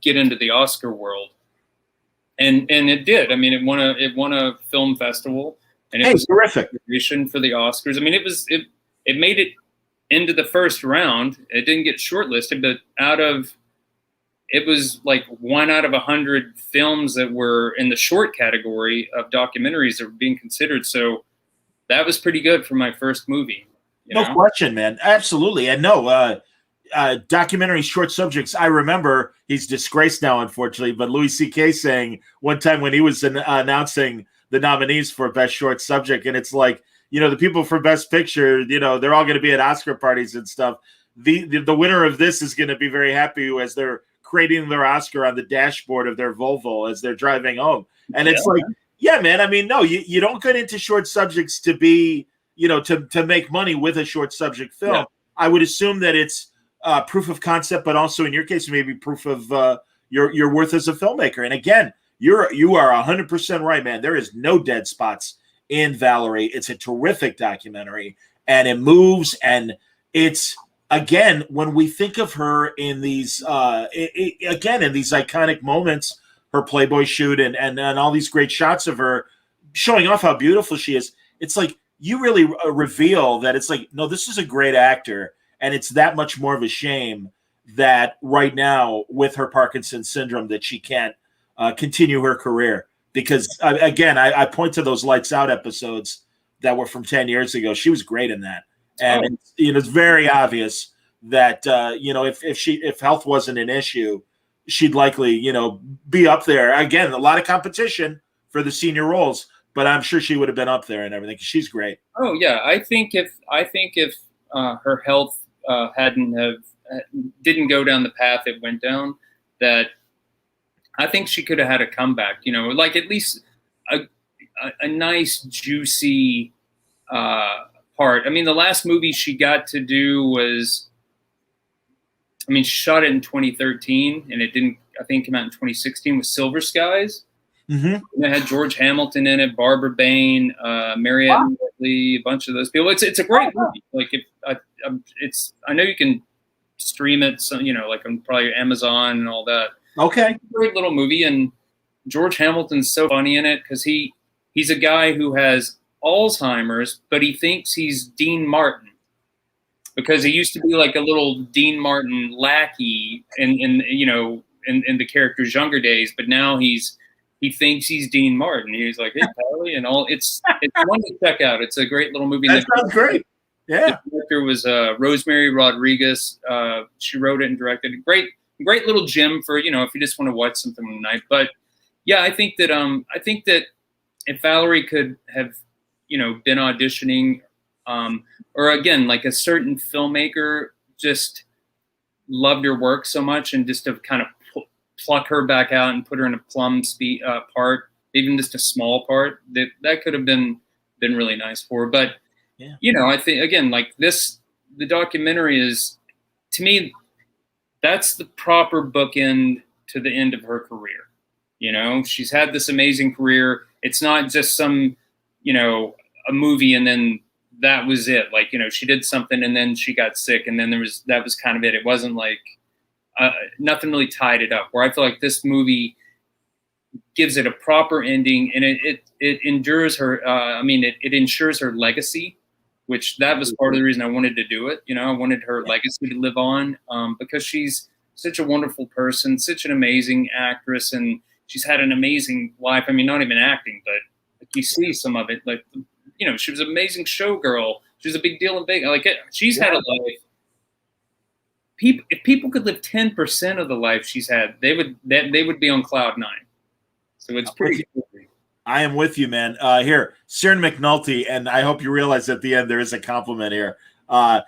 Speaker 3: get into the Oscar world. And it did. I mean, it won a film festival, and it was
Speaker 1: terrific
Speaker 3: for the Oscars. I mean, it made it into the first round. It didn't get shortlisted, but it was like 1 out of 100 films that were in the short category of documentaries that were being considered. So that was pretty good for my first movie.
Speaker 1: No question, man. Absolutely. And no, documentary short subjects. I remember he's disgraced now, unfortunately, but Louis C.K. saying one time when he was announcing the nominees for Best Short Subject, and it's like, you know, the people for Best Picture, you know, they're all going to be at Oscar parties and stuff. The winner of this is going to be very happy as they're creating their Oscar on the dashboard of their Volvo as they're driving home. And it's like, yeah, man, I mean, no, you don't get into short subjects to be, you know, to make money with a short subject film. Yeah. I would assume that it's proof of concept, but also in your case, maybe proof of your worth as a filmmaker. And again, you are 100% right, man. There is no dead spots in Valerie. It's a terrific documentary, and it moves. And it's, again, when we think of her in these, in these iconic moments, her Playboy shoot and all these great shots of her showing off how beautiful she is, it's like you really reveal that it's like, no, this is a great actor. And it's that much more of a shame that right now with her Parkinson's syndrome that she can't continue her career. Because, again, I point to those Lights Out episodes that were from 10 years ago. She was great in that. And it's very obvious that, if health wasn't an issue, she'd likely, be up there. Again, a lot of competition for the senior roles, but I'm sure she would have been up there and everything. She's great.
Speaker 3: Oh, yeah. I think if her health didn't go down the path it went down, that I think she could have had a comeback, like at least a nice juicy part. I mean, the last movie she got to do was, she shot it in 2013 and it didn't, I think, come out in 2016 with Silver Skies. Mm-hmm. It had George Hamilton in it, Barbara Bain, Mariette Whitley, a bunch of those people. It's a great movie. Like I know you can stream it, so like on probably Amazon and all that.
Speaker 1: Okay,
Speaker 3: great little movie, and George Hamilton's so funny in it because he's a guy who has Alzheimer's, but he thinks he's Dean Martin because he used to be like a little Dean Martin lackey in the character's younger days, but now he thinks he's Dean Martin. He's like, hey, Pally, and all. It's one to check out. It's a great little movie.
Speaker 1: That sounds great. Yeah.
Speaker 3: The director was Rosemary Rodriguez. She wrote it and directed it. Great little gem for, if you just want to watch something tonight. But yeah, I think that if Valerie could have, been auditioning, or again, like a certain filmmaker just loved her work so much and just to kind of pluck her back out and put her in a plum part, even just a small part, that could have been really nice for her. But yeah. I think again, like the documentary is, to me, that's the proper bookend to the end of her career. She's had this amazing career. It's not just some, a movie and then that was it. Like, she did something and then she got sick and then that was kind of it. It wasn't like, nothing really tied it up, where I feel like this movie gives it a proper ending and it endures her. It ensures her legacy, which that was part of the reason I wanted to do it. I wanted her legacy to live on, because she's such a wonderful person, such an amazing actress, and she's had an amazing life. Not even acting, but like you see some of it, like, she was an amazing showgirl. She was a big deal in Vegas. Like she's had a life. If people could live 10% of the life she's had, they would be on cloud 9. So it's pretty cool.
Speaker 1: I am with you, man. Here, Cern McNulty, and I hope you realize at the end there is a compliment here.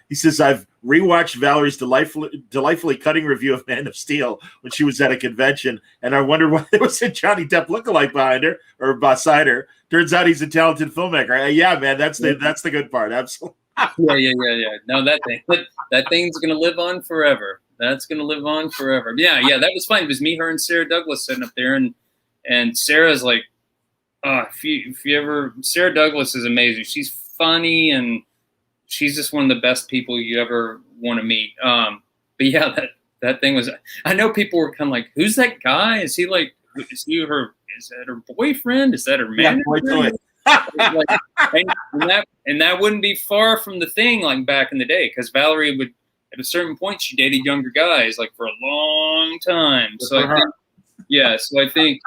Speaker 1: He says, I've rewatched Valerie's delightfully cutting review of Man of Steel when she was at a convention, and I wondered why there was a Johnny Depp lookalike behind her or beside her. Turns out he's a talented filmmaker. Yeah, man, that's the good part. Absolutely.
Speaker 3: Yeah. No, that thing's gonna live on forever. That's gonna live on forever. Yeah. That was fun. It was me, her, and Sarah Douglas sitting up there, and Sarah's like, if you ever, Sarah Douglas is amazing. She's funny and she's just one of the best people you ever want to meet. But yeah, that thing was. I know people were kind of like, "Who's that guy? Is he like? Is that her boyfriend? Is that her manager?" and that wouldn't be far from the thing like back in the day, because Valerie would, at a certain point, she dated younger guys like for a long time. So I think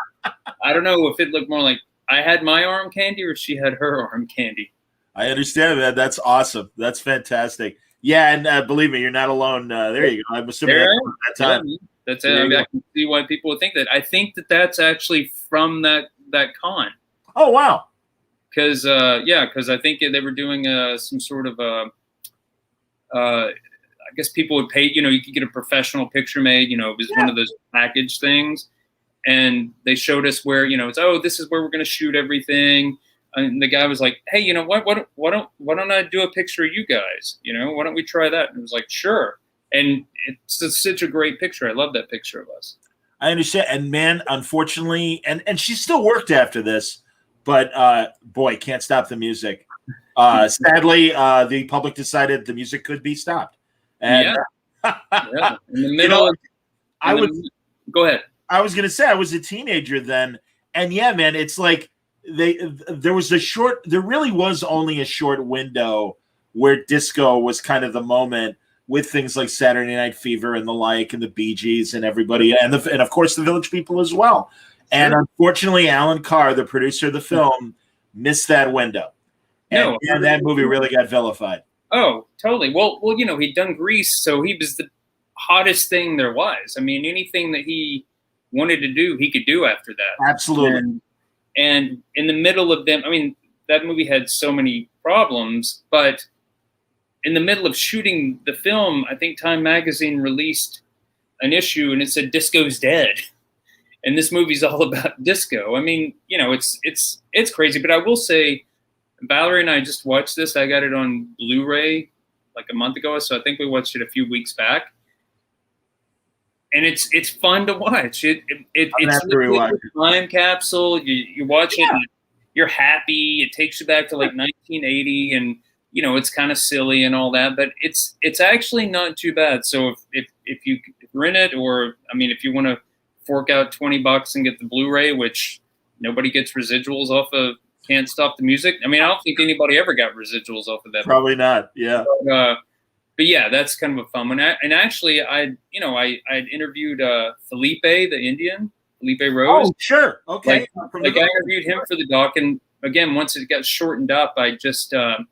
Speaker 3: I don't know if it looked more like I had my arm candy or she had her arm candy.
Speaker 1: I understand that. That's awesome. That's fantastic. Yeah, and believe me, you're not alone. There you go. I'm assuming that time.
Speaker 3: Yeah, that's it. I mean, I can see why people would think that. I think that's actually from that con.
Speaker 1: Oh, wow.
Speaker 3: Because I think they were doing some sort of I guess people would pay. You could get a professional picture made. It was one of those package things, and they showed us where this is where we're going to shoot everything. And the guy was like, "Hey, you know what? Why don't I do a picture of you guys? Why don't we try that?" And it was like, "Sure." And it's such a great picture. I love that picture of us.
Speaker 1: I understand. And man, unfortunately, and she still worked after this, but boy, can't stop the music. Sadly, the public decided the music could be stopped. And
Speaker 3: in the middle, go ahead.
Speaker 1: I was gonna say I was a teenager then, and yeah, man, it's like. There really was only a short window where disco was kind of the moment, with things like Saturday Night Fever and the like, and the Bee Gees and everybody, and of course the Village People as well. Sure. And unfortunately, Alan Carr, the producer of the film, missed that window, and that movie really got vilified.
Speaker 3: Oh, totally. Well, he'd done Grease, so he was the hottest thing there was. I mean, anything that he wanted to do, he could do after that.
Speaker 1: Absolutely.
Speaker 3: And in the middle of them, I mean, that movie had so many problems, but in the middle of shooting the film, I think Time Magazine released an issue and it said disco's dead. And this movie's all about disco. I mean, it's crazy, but I will say Valerie and I just watched this. I got it on Blu-ray like a month ago, so I think we watched it a few weeks back. And it's fun to watch. It's a time capsule. You watch it, and you're happy. It takes you back to like 1980, and it's kind of silly and all that, but it's actually not too bad. So if you rent it, or if you want to fork out $20 and get the Blu-ray, which nobody gets residuals off of, Can't Stop the Music. I don't think anybody ever got residuals off of that.
Speaker 1: Probably not. Yeah.
Speaker 3: But yeah, that's kind of a fun one. And actually, I'd interviewed Felipe, the Indian, Felipe Rose.
Speaker 1: Oh, sure. Okay.
Speaker 3: I interviewed him for the doc. And again, once it got shortened up, I just, I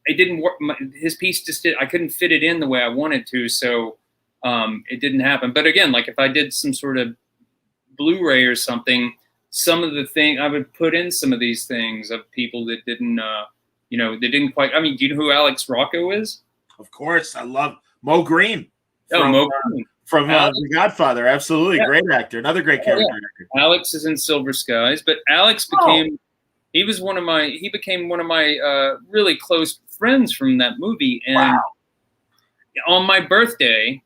Speaker 3: didn't work. His piece just I couldn't fit it in the way I wanted to. So it didn't happen. But again, like if I did some sort of Blu-ray or something, some of the thing I would put in some of these things of people that didn't, they didn't quite. Do you know who Alex Rocco is?
Speaker 1: Of course, I love Mo Green.
Speaker 3: Mo Green
Speaker 1: from The Godfather. Absolutely, great actor. Another great character.
Speaker 3: Yeah. Alex is in Silver Skies, but Alex became he became one of my really close friends from that movie. And on my birthday,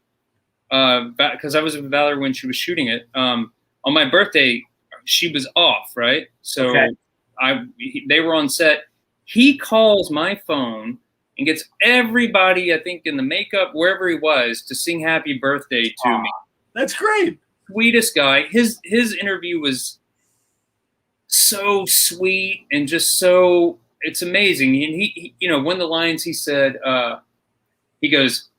Speaker 3: because I was with Valerie when she was shooting it, on my birthday she was off, right? So they were on set. He calls my phone and gets everybody, I think, in the makeup, wherever he was, to sing happy birthday to me.
Speaker 1: That's great.
Speaker 3: Sweetest guy. His interview was so sweet and just so, it's amazing. And he one of the lines he said, he goes,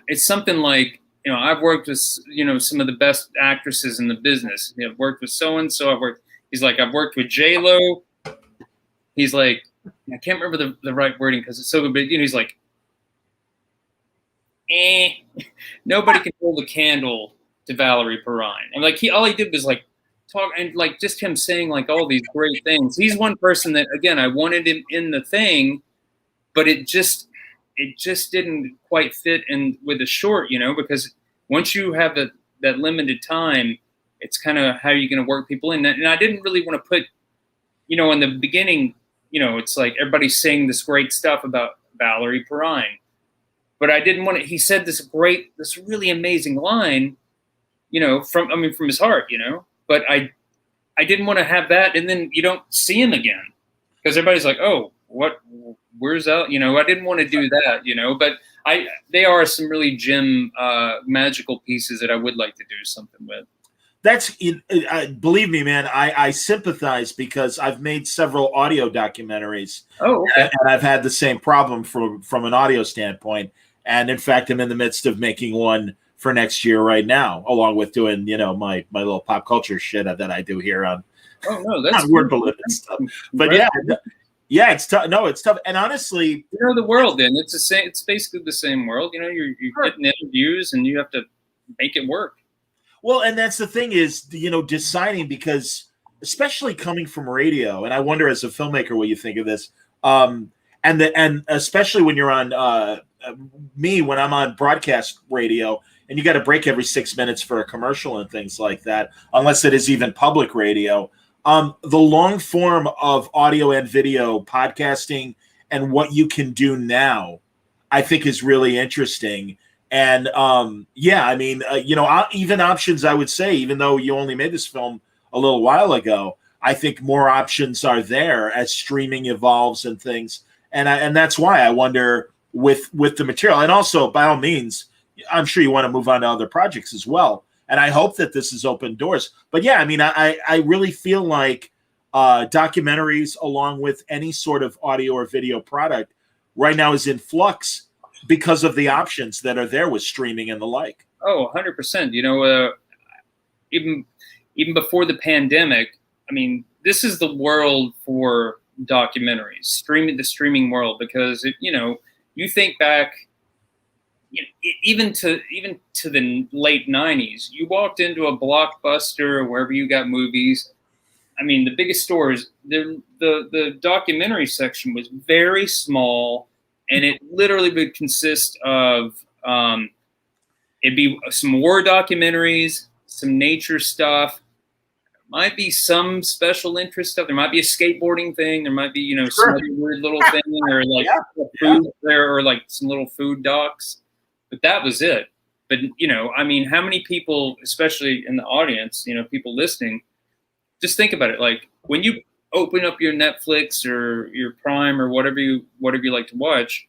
Speaker 3: it's something like, I've worked with, some of the best actresses in the business. I've worked with so-and-so. He's like, I've worked with J-Lo. He's like, I can't remember the right wording because it's so good, but he's like, nobody can hold a candle to Valerie Perrine. And like all he did was like talk, and like just him saying like all these great things. He's one person that, again, I wanted him in the thing, but it just, it just didn't quite fit in with the short, because once you have that limited time, it's kind of how you're going to work people in. And I didn't really want to put, in the beginning, it's like everybody's saying this great stuff about Valerie Perrine, but I didn't want to. He said this really amazing line, from his heart, but I didn't want to have that, and then you don't see him again because everybody's like, oh, where's that? I didn't want to do that, but they are some really magical pieces that I would like to do something with.
Speaker 1: That's believe me, man. I sympathize because I've made several audio documentaries.
Speaker 3: Oh, okay.
Speaker 1: And I've had the same problem from an audio standpoint. And in fact, I'm in the midst of making one for next year right now, along with doing my little pop culture shit that I do here on.
Speaker 3: Oh no, that's
Speaker 1: word balloon and stuff. But right. Yeah, it's tough. No, it's tough. And honestly,
Speaker 3: the world. Then it's the same. It's basically the same world. You're getting interviews, and you have to make it work.
Speaker 1: Well, and that's the thing is, deciding, because especially coming from radio, and I wonder as a filmmaker what you think of this, and especially when you're on when I'm on broadcast radio, and you got to break every 6 minutes for a commercial and things like that, unless it is even public radio. The long form of audio and video podcasting and what you can do now, I think is really interesting. And even options, I would say, even though you only made this film a little while ago, I think more options are there as streaming evolves and things. And that's why I wonder with the material, and also by all means, I'm sure you want to move on to other projects as well. And I hope that this has opened doors. But yeah, I really feel like documentaries, along with any sort of audio or video product, right now is in flux because of the options that are there with streaming and the like.
Speaker 3: Oh, 100%. Even before the pandemic, this is the world for documentaries, the streaming world, because you think back, even to the late 90s, you walked into a Blockbuster or wherever you got movies. The biggest stores, the documentary section was very small, and it literally would consist of it'd be some war documentaries, some nature stuff. Might be some special interest stuff. There might be a skateboarding thing. There might be, some other weird little thing, or like food there, or like some little food docs. But that was it. But how many people, especially in the audience, people listening, just think about it. Like when you open up your Netflix or your Prime or whatever you like to watch,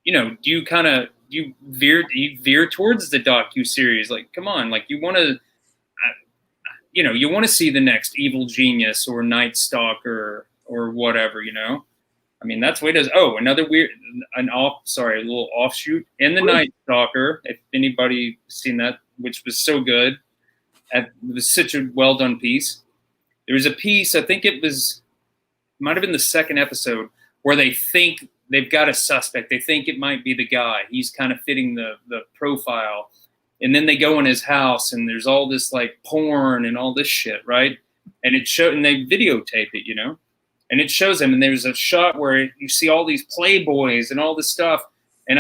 Speaker 3: do you veer towards the docu-series? Like, come on, like you want to. You want to see the next Evil Genius or Night Stalker or whatever, that's what it is. Oh, another a little offshoot in the Night Stalker. If anybody seen that, which was so good, it was such a well done piece. There was a piece, I think might have been the second episode, where they think they've got a suspect. They think it might be the guy. He's kind of fitting the profile. And then they go in his house, and there's all this like porn and all this shit, right? And and they videotape it, and it shows them. And there's a shot where you see all these Playboys and all this stuff, and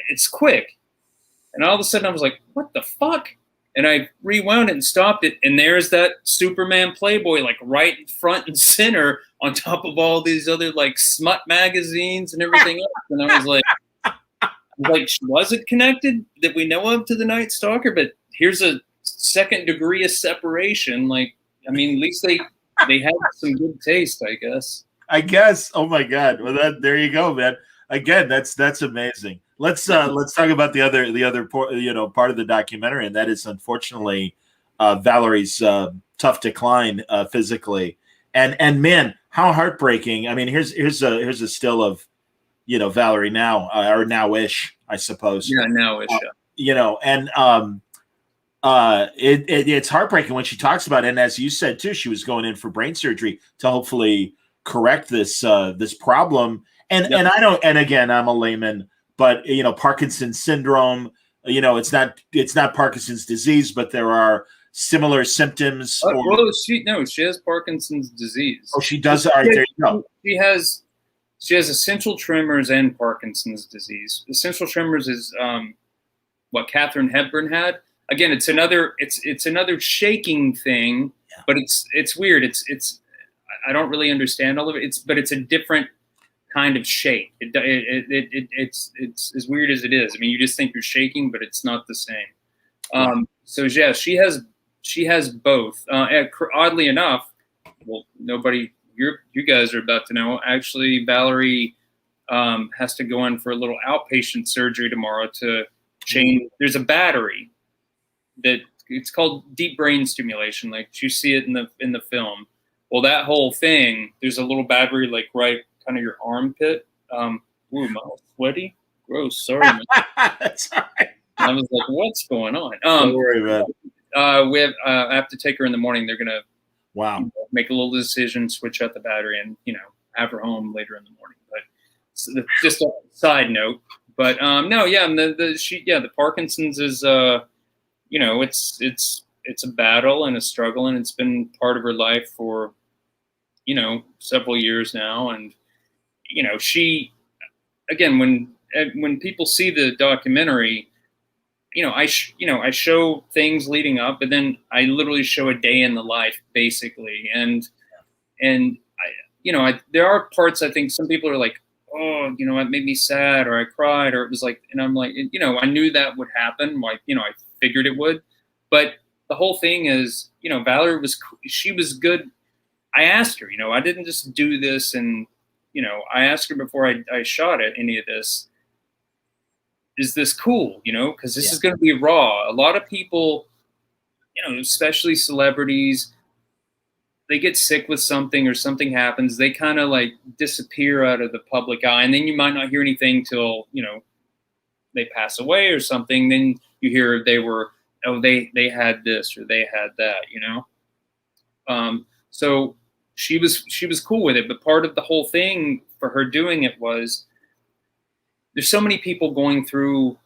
Speaker 3: it's quick. And all of a sudden, I was like, "What the fuck?" And I rewound it and stopped it, and there's that Superman Playboy, like right in front and center, on top of all these other like smut magazines and everything else. And I was like. Was it connected that we know of to the Night Stalker? But here's a second degree of separation. Like, at least they had some good taste, I guess. Oh my God. Well, there you go, man. Again, that's amazing. Let's talk about the other part of the documentary, and that is unfortunately Valerie's tough decline physically, and man, how heartbreaking. Here's a still of. Valerie now, or now-ish, I suppose. Yeah, now-ish.
Speaker 1: It's heartbreaking when she talks about it. And as you said too, she was going in for brain surgery to hopefully correct this problem. And again, I'm a layman, but Parkinson's syndrome. It's not Parkinson's disease, but there are similar symptoms.
Speaker 3: She has Parkinson's disease.
Speaker 1: Oh, she does. All right, there you go.
Speaker 3: She has. She has essential tremors and Parkinson's disease. Essential tremors is what Katharine Hepburn had. Again, it's another shaking thing, but it's weird. It's I don't really understand all of it. But it's a different kind of shake. It's as weird as it is. I mean, you just think you're shaking, but it's not the same. So yeah, she has both. Oddly enough, well, you guys are about to know. Actually, Valerie has to go in for a little outpatient surgery tomorrow to change. There's a battery that it's called deep brain stimulation. Like you see it in the film. Well, that whole thing, there's a little battery like right kind of your armpit. Ooh, my sweaty, gross. Sorry, man.
Speaker 1: That's all right.
Speaker 3: I was like, what's going on?
Speaker 1: Don't worry about it.
Speaker 3: I have to take her in the morning. They're gonna make a little decision, switch out the battery, and have her home later in the morning. But just a side note. But no, yeah, the Parkinson's is it's a battle and a struggle, and it's been part of her life for several years now. And she, again, when people see the documentary, I show things leading up, but then I literally show a day in the life, basically. And there are parts, I think some people are like, oh, it made me sad, or I cried, or it was like, and I'm like, I knew that would happen. Like, I figured it would, but the whole thing is, Valerie she was good. I asked her, I didn't just do this. And, I asked her before I shot at any of this, is this cool? Cause this is going to be raw. A lot of people, especially celebrities, they get sick with something or something happens. They kind of like disappear out of the public eye. And then you might not hear anything till, they pass away or something. Then you hear they had this or they had that, so she was cool with it. But part of the whole thing for her doing it was there's so many people going through,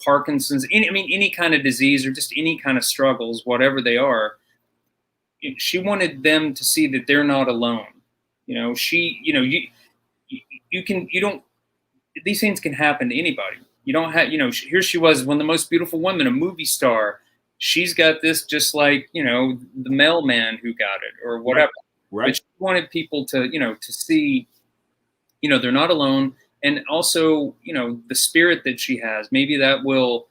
Speaker 3: Parkinson's, any kind of disease or just any kind of struggles, whatever they are. She wanted them to see that they're not alone. These things can happen to anybody. You don't have, here she was, one of the most beautiful women, a movie star. She's got this just like, the mailman who got it or whatever. Right. But she wanted people to, to see, they're not alone. And also, the spirit that she has, maybe that will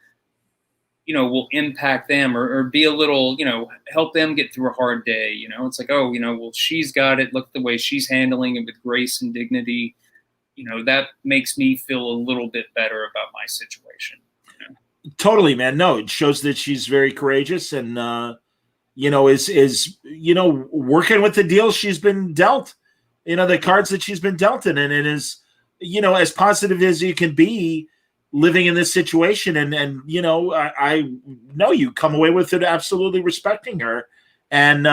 Speaker 3: impact them or be a little, help them get through a hard day. It's like, oh, well, she's got it. Look the way she's handling it with grace and dignity. That makes me feel a little bit better about my situation.
Speaker 1: Totally, man. No, it shows that she's very courageous and, is working with the deal she's been dealt, the cards that she's been dealt in. And it is, as positive as you can be living in this situation. And I know you come away with it absolutely respecting her and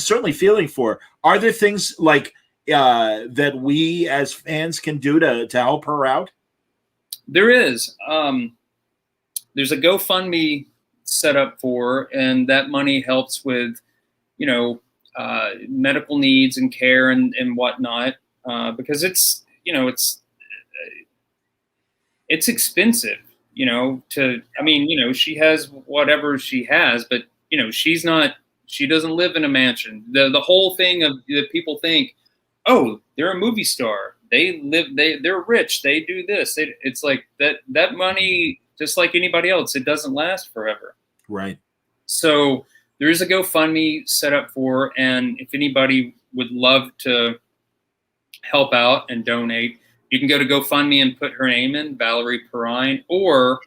Speaker 1: certainly feeling for her. Are there things like that we as fans can do to help her out?
Speaker 3: There is. There's a GoFundMe set up for, and that money helps with, medical needs and care and whatnot, because it's expensive, she has whatever she has, but, she doesn't live in a mansion. The whole thing of that people think, oh, they're a movie star. They're rich. They do this. It's like that money, just like anybody else, it doesn't last forever.
Speaker 1: Right.
Speaker 3: So there is a GoFundMe set up for, and if anybody would love to help out and donate, you can go to GoFundMe and put her name in, Valerie Perrine, or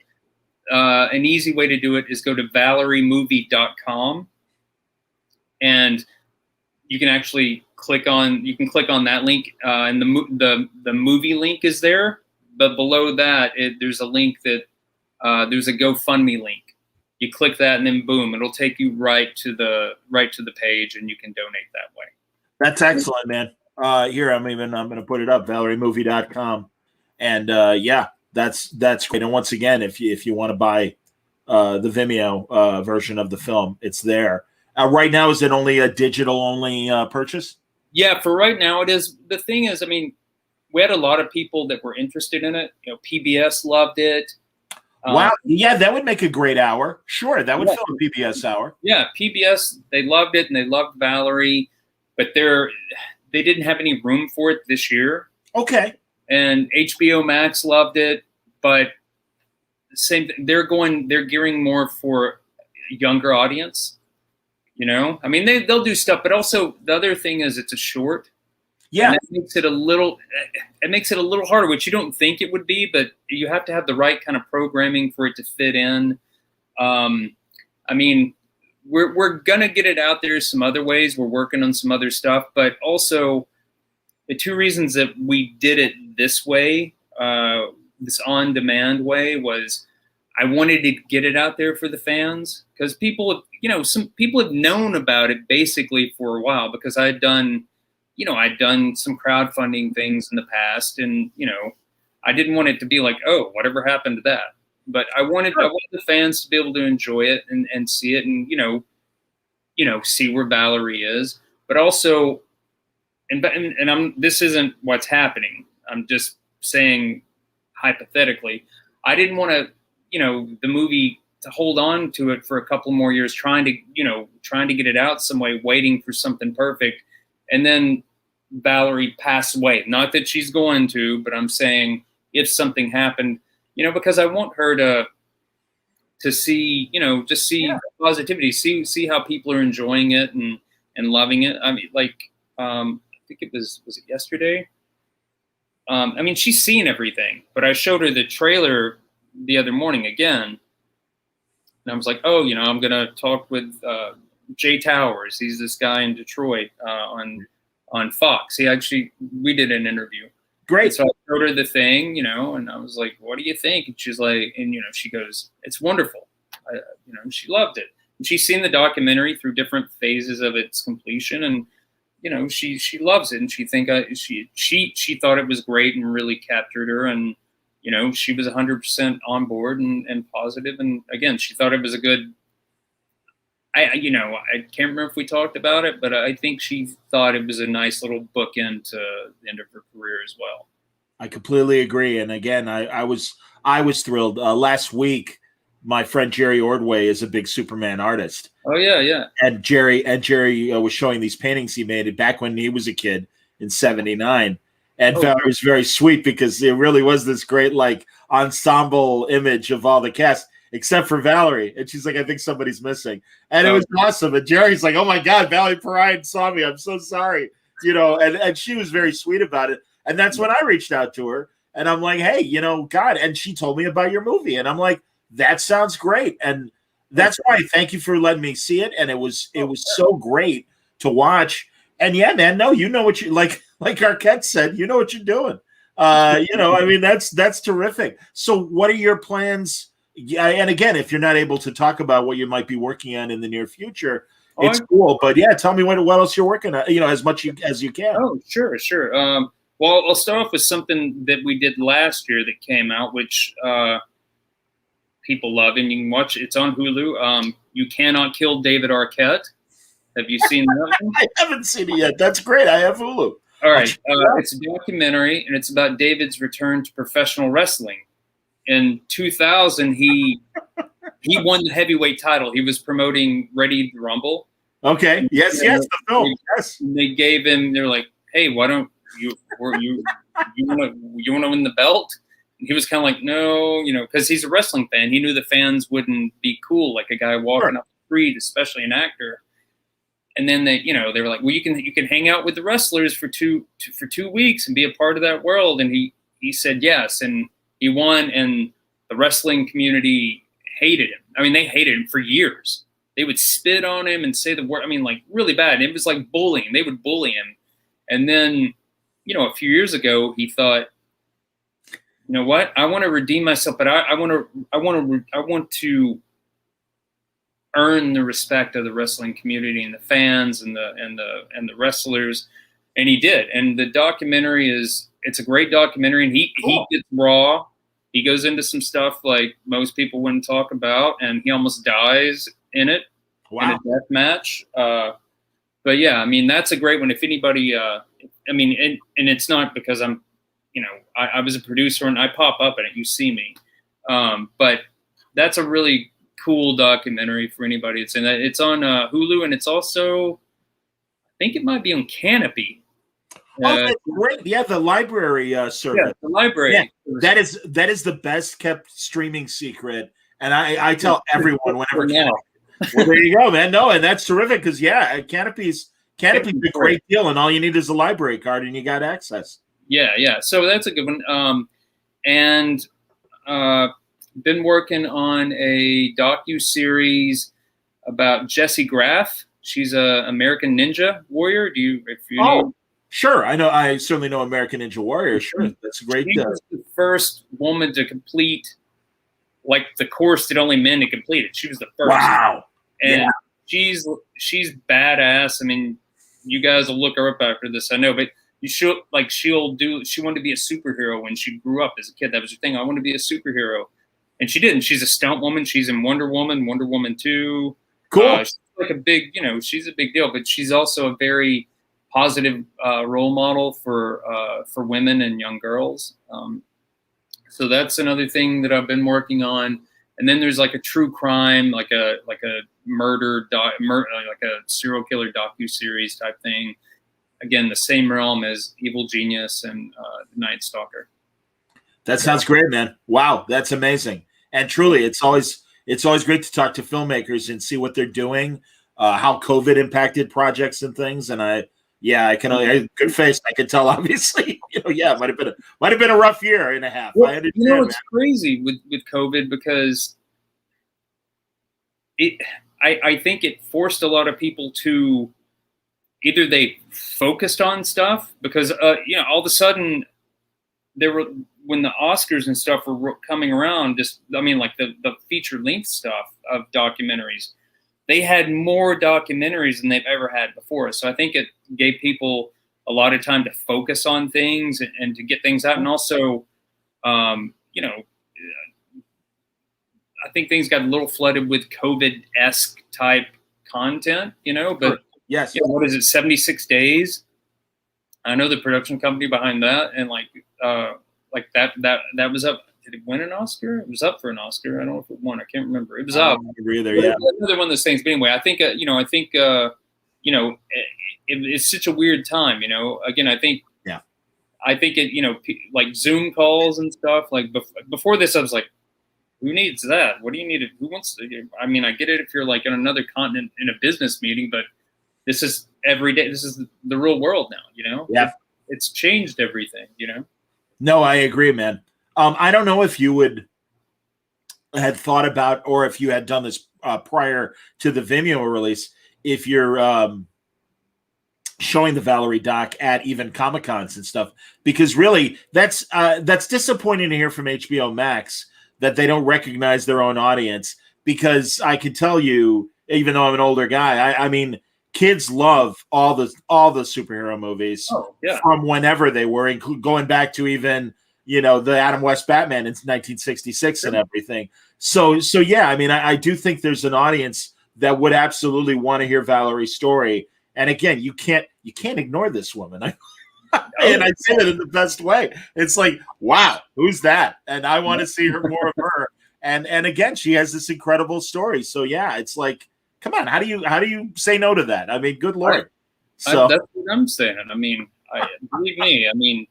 Speaker 3: an easy way to do it is go to valeriemovie.com, and you can actually click on that link, and the movie link is there, but below that there's a link that there's a GoFundMe link. You click that and then boom, it'll take you right to the page, and you can donate that way.
Speaker 1: That's excellent, man. Here I'm going to put it up, valeriemovie.com, and that's great. And once again, if you want to buy the Vimeo version of the film, it's there. Right now, is it only a digital only purchase?
Speaker 3: Yeah, for right now it is. The thing is, I mean, we had a lot of people that were interested in it. You know, PBS loved it.
Speaker 1: Wow. Yeah, that would make a great hour. Sure, that would
Speaker 3: Yeah.
Speaker 1: fill a PBS hour.
Speaker 3: Yeah, PBS, they loved it and they loved Valerie, but they didn't have any room for it this year.
Speaker 1: Okay.
Speaker 3: And HBO Max loved it, but same they're gearing more for a younger audience. You know? I mean, they'll do stuff, but also the other thing is it's a short.
Speaker 1: Yeah.
Speaker 3: And that makes it a little harder, which you don't think it would be, but you have to have the right kind of programming for it to fit in. I mean, we're gonna get it out there some other ways. We're working on some other stuff, but also the two reasons that we did it this way, this on-demand way, was I wanted to get it out there for the fans because people, some people have known about it basically for a while because I'd done some crowdfunding things in the past, and I didn't want it to be like, oh, whatever happened to that. But I wanted the fans to be able to enjoy it and see it, and see where Valerie is. But also, this isn't what's happening. I'm just saying hypothetically, I didn't want to, the movie to hold on to it for a couple more years, trying to get it out some way, waiting for something perfect, and then Valerie passed away. Not that she's going to, but I'm saying if something happened. Because I want her to see, just see positivity, see how people are enjoying it and loving it. I mean, I think it was it yesterday? I mean, she's seen everything, but I showed her the trailer the other morning again. And I was like, oh, I'm going to talk with Jay Towers. He's this guy in Detroit on Fox. We did an interview.
Speaker 1: Great.
Speaker 3: So I showed her the thing, and I was like, what do you think? And she's like, and, she goes, it's wonderful. And she loved it. And she's seen the documentary through different phases of its completion. And, she loves it. And she thought it was great and really captured her. And, she was 100% on board and positive. And again, she thought it was a good, I can't remember if we talked about it, but I think she thought it was a nice little bookend to the end of her career as well.
Speaker 1: I completely agree. And again, I was thrilled. Last week, my friend Jerry Ordway is a big Superman artist.
Speaker 3: Oh yeah.
Speaker 1: And Jerry was showing these paintings he made back when he was a kid in '79. And Valerie was very sweet because it really was this great ensemble image of all the cast. Except for Valerie. And she's like, I think somebody's missing. And it was awesome. And Jerry's like, oh my God, Valerie Perrine saw me. I'm so sorry. And she was very sweet about it. And that's when I reached out to her. And I'm like, hey, God. And she told me about your movie. And I'm like, that sounds great. And that's why I thank you for letting me see it. And it was so great to watch. And yeah, man, no, what you like Arquette said, you know what you're doing. I mean, that's terrific. So what are your plans? Yeah, and again, if you're not able to talk about what you might be working on in the near future, it's cool. But yeah, tell me what else you're working on. As much as you can.
Speaker 3: Oh, sure. Well, I'll start off with something that we did last year that came out, which people love, and you can watch. It's on Hulu. You Cannot Kill David Arquette. Have you seen that one?
Speaker 1: I haven't seen it yet. That's great. I have Hulu.
Speaker 3: All right. It's a documentary, and it's about David's return to professional wrestling. In 2000, he won the heavyweight title. He was promoting Ready to Rumble.
Speaker 1: Okay. Yes, the film. Yes.
Speaker 3: They gave him. They're like, "Hey, why don't you want to win the belt?" And he was kind of like, "No, because he's a wrestling fan. He knew the fans wouldn't be cool, like a guy walking up the street, especially an actor." And then they were like, "Well, you can hang out with the wrestlers for 2 weeks and be a part of that world." And he said yes, and he won, and the wrestling community hated him. I mean, they hated him for years. They would spit on him and say the word. I mean, really bad. It was like bullying. They would bully him. And then, a few years ago, he thought, you know what? I want to redeem myself, but I want to earn the respect of the wrestling community and the fans and the wrestlers. And he did. And the documentary it's a great documentary, and he gets raw. He goes into some stuff like most people wouldn't talk about, and he almost dies in it. Wow. In a death match. But but yeah, I mean, that's a great one. If anybody, I mean, and it's not because I'm, you know, I was a producer and I pop up in it, you see me. But that's a really cool documentary for anybody. It's on Hulu, and it's also, I think it might be on Canopy.
Speaker 1: Oh, that's great. Yeah, the library service.
Speaker 3: Yeah, the library.
Speaker 1: Yeah, that is the best kept streaming secret. And I tell everyone whenever. Well, there you go, man. No, and that's terrific because Canopy's a great deal, and all you need is a library card, and you got access.
Speaker 3: Yeah. So that's a good one. And been working on a docu-series about Jessie Graff. She's a American Ninja Warrior.
Speaker 1: Sure. I know. I certainly know American Ninja Warrior. Sure, that's a great.
Speaker 3: She was the first woman to complete like the course that only men had completed. She was the first.
Speaker 1: Wow.
Speaker 3: And she's badass. I mean, you guys will look her up after this, I know, but she wanted to be a superhero when she grew up as a kid. That was her thing. I want to be a superhero. And she didn't. She's a stunt woman. She's in Wonder Woman 2.
Speaker 1: Cool.
Speaker 3: She's like a big, she's a big deal, but she's also a very positive role model for women and young girls. So that's another thing that I've been working on. And then there's like a true crime, like a murder, like a serial killer docu-series type thing. Again, the same realm as Evil Genius and Night Stalker.
Speaker 1: That sounds great, man. Wow, that's amazing. And truly, it's always great to talk to filmmakers and see what they're doing, how COVID impacted projects and things. And I good face. I can tell, obviously. It might have been a rough year and a half.
Speaker 3: Well, it's crazy with COVID because I think it forced a lot of people to either they focused on stuff because all of a sudden when the Oscars and stuff were coming around, like the feature length stuff of documentaries, they had more documentaries than they've ever had before. So I think it gave people a lot of time to focus on things and to get things out. And also, I think things got a little flooded with COVID-esque type content, but
Speaker 1: yes.
Speaker 3: What is it? 76 Days. I know the production company behind that. And that was up. Did it win an Oscar? It was up for an Oscar. I don't know if it won. I can't remember. It was up.
Speaker 1: Either, yeah.
Speaker 3: Another one of those things. But anyway, I think it's such a weird time. Again, I think it. Like Zoom calls and stuff. Like before this, I was like, who needs that? What do you need? Who wants to? I mean, I get it if you're like in another continent in a business meeting, but this is every day. This is the real world now.
Speaker 1: Yeah,
Speaker 3: it's changed everything.
Speaker 1: No, I agree, man. I don't know if you had thought about, or if you had done this prior to the Vimeo release, if you're showing the Valerie doc at even Comic-Cons and stuff, because really that's disappointing to hear from HBO Max that they don't recognize their own audience, because I can tell you, even though I'm an older guy, I mean, kids love all the superhero movies from whenever they were, going back to even the Adam West Batman in 1966 and everything. So yeah, I mean, I do think there's an audience that would absolutely want to hear Valerie's story. And again, you can't ignore this woman. And I say that in the best way. It's like, wow, who's that? And I want to see more of her. And again, she has this incredible story. So yeah, it's like, come on, how do you say no to that? I mean, good Lord.
Speaker 3: That's what I'm saying. I mean, believe me. I mean,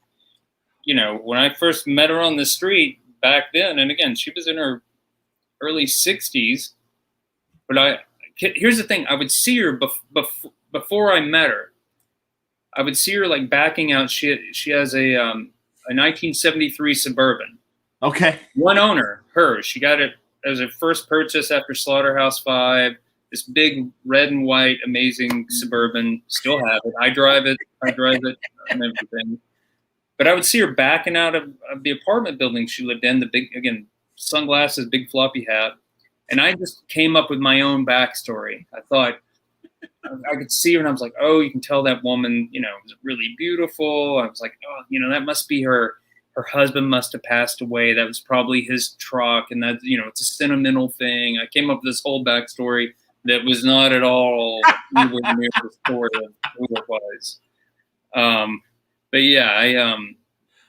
Speaker 3: when I first met her on the street back then, and again, she was in her early 60s. But here's the thing: I would see her before I met her. I would see her like backing out. She has a 1973 Suburban.
Speaker 1: Okay.
Speaker 3: One owner, her. She got it as her first purchase after Slaughterhouse 5. This big red and white, amazing Suburban. Still have it. I drive it and everything. But I would see her backing out of the apartment building she lived in. The big, again, sunglasses, big floppy hat. And I just came up with my own backstory. I thought I could see her, and I was like, oh, you can tell that woman, was really beautiful. I was like, oh, that must be her. Her husband must have passed away. That was probably his truck. And that, it's a sentimental thing. I came up with this whole backstory. that was not at all anywhere near the story of who it was. But yeah,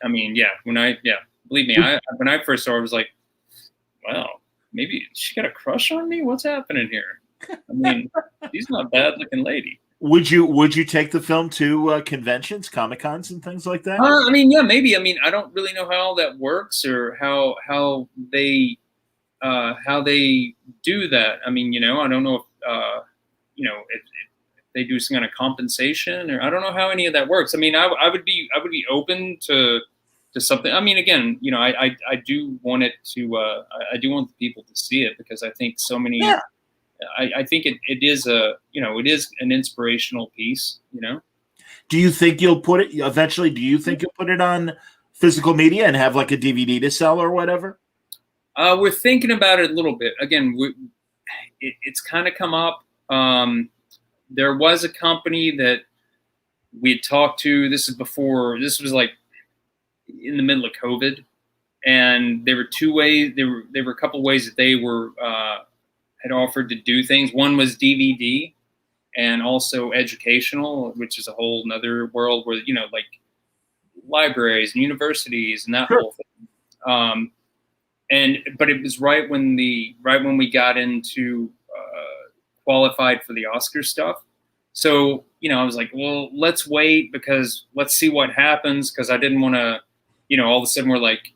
Speaker 3: I mean, yeah, believe me, when I first saw her, I was like, wow, maybe she got a crush on me? What's happening here? I mean, she's not a bad looking lady.
Speaker 1: Would you take the film to conventions, Comic-Cons, and things like that?
Speaker 3: I mean, yeah, maybe. I mean, I don't really know how all that works or how they do that. I mean, I don't know if they do some kind of compensation, or I don't know how any of that works. I mean, I would be open to something. I mean, again, I do want it to. I do want the people to see it because I think so many.
Speaker 1: Yeah.
Speaker 3: I think it is it is an inspirational piece.
Speaker 1: Do you think you'll put it eventually? Do you think you'll put it on physical media and have like a DVD to sell or whatever?
Speaker 3: We're thinking about it a little bit. Again, it's kind of come up. There was a company that we had talked to. This was like in the middle of COVID, and there were two ways. There were a couple ways that they were had offered to do things. One was DVD, and also educational, which is a whole nother world where like libraries and universities and that whole thing. But it was right when we got into qualified for the Oscar stuff. So, I was like, well, let's wait because let's see what happens. Cause I didn't want to, all of a sudden we're like,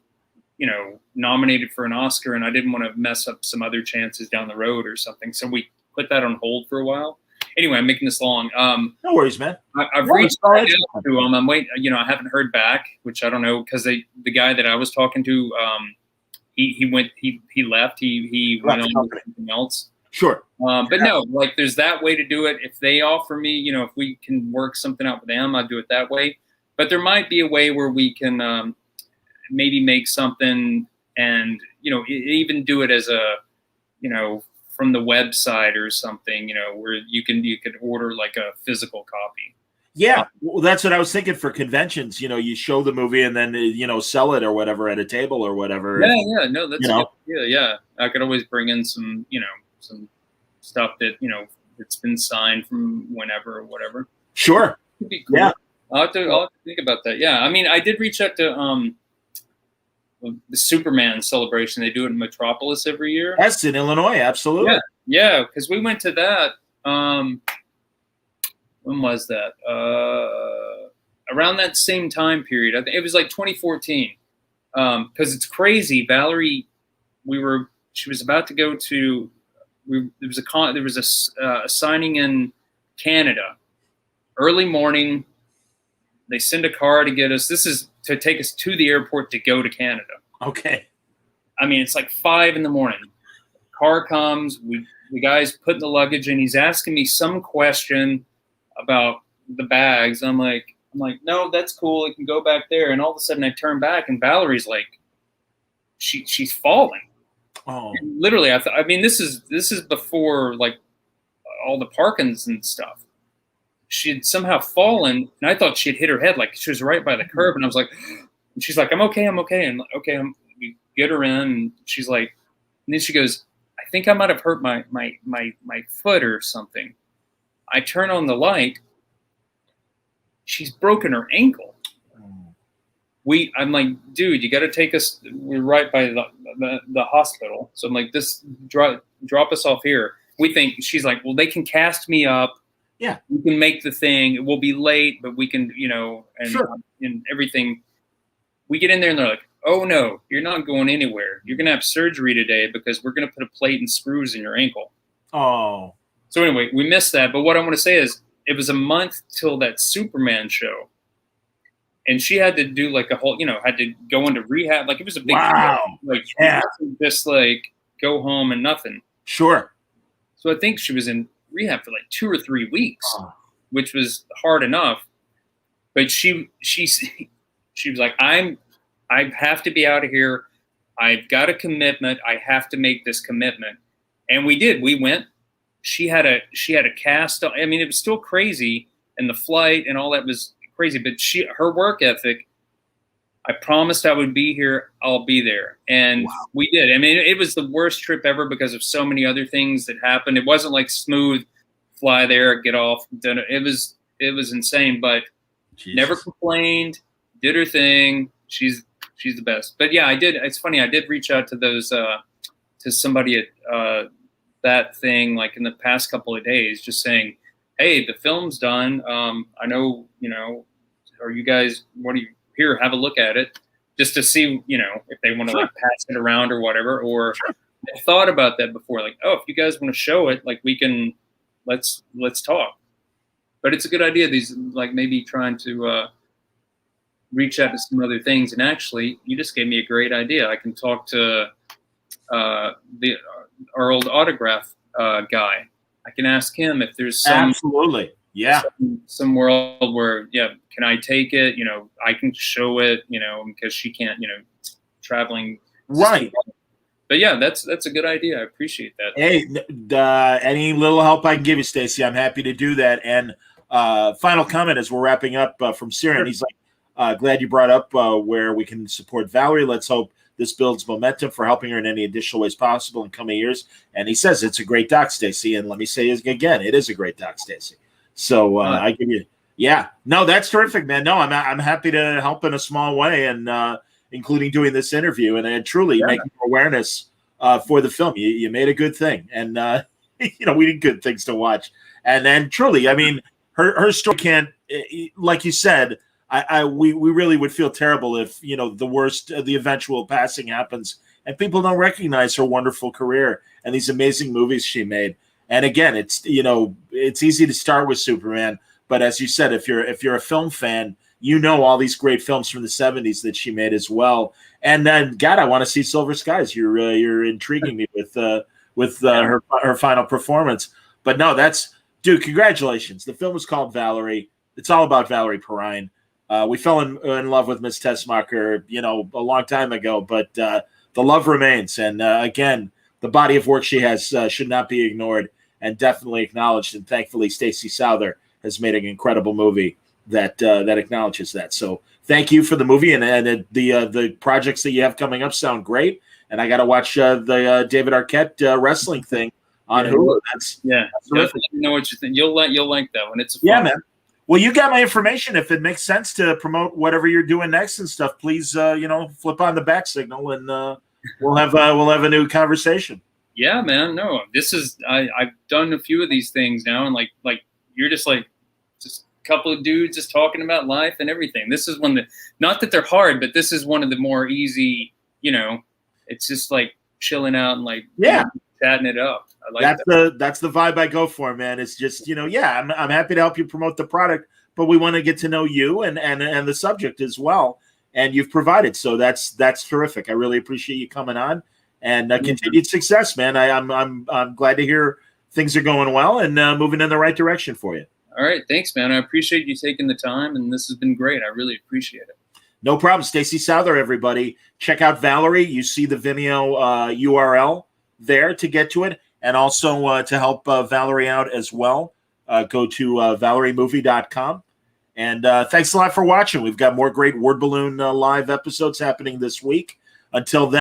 Speaker 3: nominated for an Oscar and I didn't want to mess up some other chances down the road or something. So we put that on hold for a while. Anyway, I'm making this long.
Speaker 1: No worries, man.
Speaker 3: I've reached out to them. I'm waiting, I haven't heard back, which I don't know. Cause the guy that I was talking to, he left. He went on to something else.
Speaker 1: Sure.
Speaker 3: But no, like there's that way to do it. If they offer me, if we can work something out with them, I'll do it that way. But there might be a way where we can maybe make something and, even do it as a, from the website or something, where you could order like a physical copy.
Speaker 1: Yeah, well, that's what I was thinking for conventions. You show the movie and then sell it or whatever at a table or whatever.
Speaker 3: Yeah, no, that's good. Yeah. I could always bring in some, some stuff that that's been signed from whenever or whatever.
Speaker 1: Sure.
Speaker 3: It'd be cool. Yeah, I'll have to think about that. Yeah, I mean, I did reach out to the Superman celebration. They do it in Metropolis every year.
Speaker 1: Yes, in Illinois, absolutely.
Speaker 3: Yeah, because we went to that. When was that? Around that same time period. I think it was like 2014. Because it's crazy. Valerie, she was about to go to. There was a signing in Canada. Early morning, they send a car to get us. This is to take us to the airport to go to Canada.
Speaker 1: Okay.
Speaker 3: I mean, it's like 5 a.m. Car comes. The guy's putting the luggage in. He's asking me some question about the bags. I'm like, no, that's cool. It can go back there. And all of a sudden I turn back and Valerie's like, she's falling.
Speaker 1: Oh,
Speaker 3: and literally. I mean, this is before like all the parkings and stuff. She had somehow fallen and I thought she had hit her head. Like she was right by the curb. And I was like, and she's like, I'm okay. And okay. We get her in and she's like, and then she goes, I think I might've hurt my foot or something. I turn on the light. She's broken her ankle. I'm like, dude, you got to take us. We're right by the hospital. So I'm like, this drop us off here. We think she's like, well, they can cast me up.
Speaker 1: Yeah,
Speaker 3: we can make the thing. We'll be late, but we can, and,
Speaker 1: sure.
Speaker 3: And everything. We get in there and they're like, oh no, you're not going anywhere. You're gonna have surgery today because we're gonna put a plate and screws in your ankle.
Speaker 1: Oh.
Speaker 3: So anyway, we missed that. But what I want to say is it was a month till that Superman show. And she had to do like a whole, had to go into rehab. Like it was a big
Speaker 1: wow.
Speaker 3: Like yeah. Just like go home and nothing.
Speaker 1: Sure.
Speaker 3: So I think she was in rehab for like 2 or 3 weeks, which was hard enough. But she was like, I have to be out of here. I've got a commitment. I have to make this commitment. And we did. We went. She had a cast. I mean, it was still crazy, and the flight and all that was crazy. But her work ethic I promised I would be here. I'll be there. And we did. I mean, it was the worst trip ever because of so many other things that happened. It wasn't like smooth, fly there, get off. It was insane, but never complained, did her thing. She's the best. But yeah, I did. It's funny. I did reach out to those, to somebody at that thing, like in the past couple of days, just saying, hey, the film's done. I know, are you guys, what do you, here, have a look at it, just to see, if they want to like pass it around or whatever. Or I thought about that before, like, oh, if you guys want to show it, like we can, let's talk. But it's a good idea. These like maybe trying to reach out to some other things. And actually, you just gave me a great idea. I can talk to our old autograph guy. I can ask him if there's some
Speaker 1: absolutely. Yeah.
Speaker 3: Some world where, can I take it? I can show it, because she can't, traveling.
Speaker 1: Right.
Speaker 3: But yeah, that's a good idea. I appreciate that.
Speaker 1: Hey, any little help I can give you, Stacey, I'm happy to do that. And final comment as we're wrapping up from Siren. He's like, glad you brought up where we can support Valerie. Let's hope this builds momentum for helping her in any additional ways possible in coming years. And he says it's a great doc, Stacey. And let me say again, it is a great doc, Stacey. So I give you, no, that's terrific, man. No, I'm happy to help in a small way, and including doing this interview and truly making awareness for the film. You made a good thing, and we need good things to watch. And then truly, I mean, her story can't, like you said, we really would feel terrible if the worst, the eventual passing happens, and people don't recognize her wonderful career and these amazing movies she made. And again, it's it's easy to start with Superman, but as you said, if you're a film fan, all these great films from the 70s that she made as well. And then, God, I want to see Silver Skies. You're intriguing me with her final performance. But no, dude, congratulations. The film is called Valerie. It's all about Valerie Perrine. We fell in love with Miss Teschmacher, a long time ago, but the love remains. And again, the body of work she has should not be ignored and definitely acknowledged. And thankfully, Stacey Souther has made an incredible movie that acknowledges that. So thank you for the movie, and the projects that you have coming up sound great. And I got to watch the David Arquette wrestling thing on Hulu. That's terrific.
Speaker 3: You know what you think? You'll like that one. It's
Speaker 1: fun. Man. Well, you got my information. If it makes sense to promote whatever you're doing next and stuff, please flip on the back signal and. We'll have a new conversation.
Speaker 3: Yeah, man. No, this is I've done a few of these things now, and like you're just a couple of dudes just talking about life and everything. This is one that, not that they're hard, but this is one of the more easy. It's just like chilling out and chatting it up. I like
Speaker 1: that's the vibe I go for, man. It's just I'm happy to help you promote the product, but we want to get to know you and the subject as well. And you've provided, so that's terrific. I really appreciate you coming on, and continued success, man. I'm glad to hear things are going well and moving in the right direction for you.
Speaker 3: All right, thanks, man. I appreciate you taking the time, and this has been great. I really appreciate it.
Speaker 1: No problem, Stacey Souther. Everybody, check out Valerie. You see the Vimeo URL there to get to it, and also to help Valerie out as well. Go to valeriemovie.com. And thanks a lot for watching. We've got more great Word Balloon live episodes happening this week. Until then.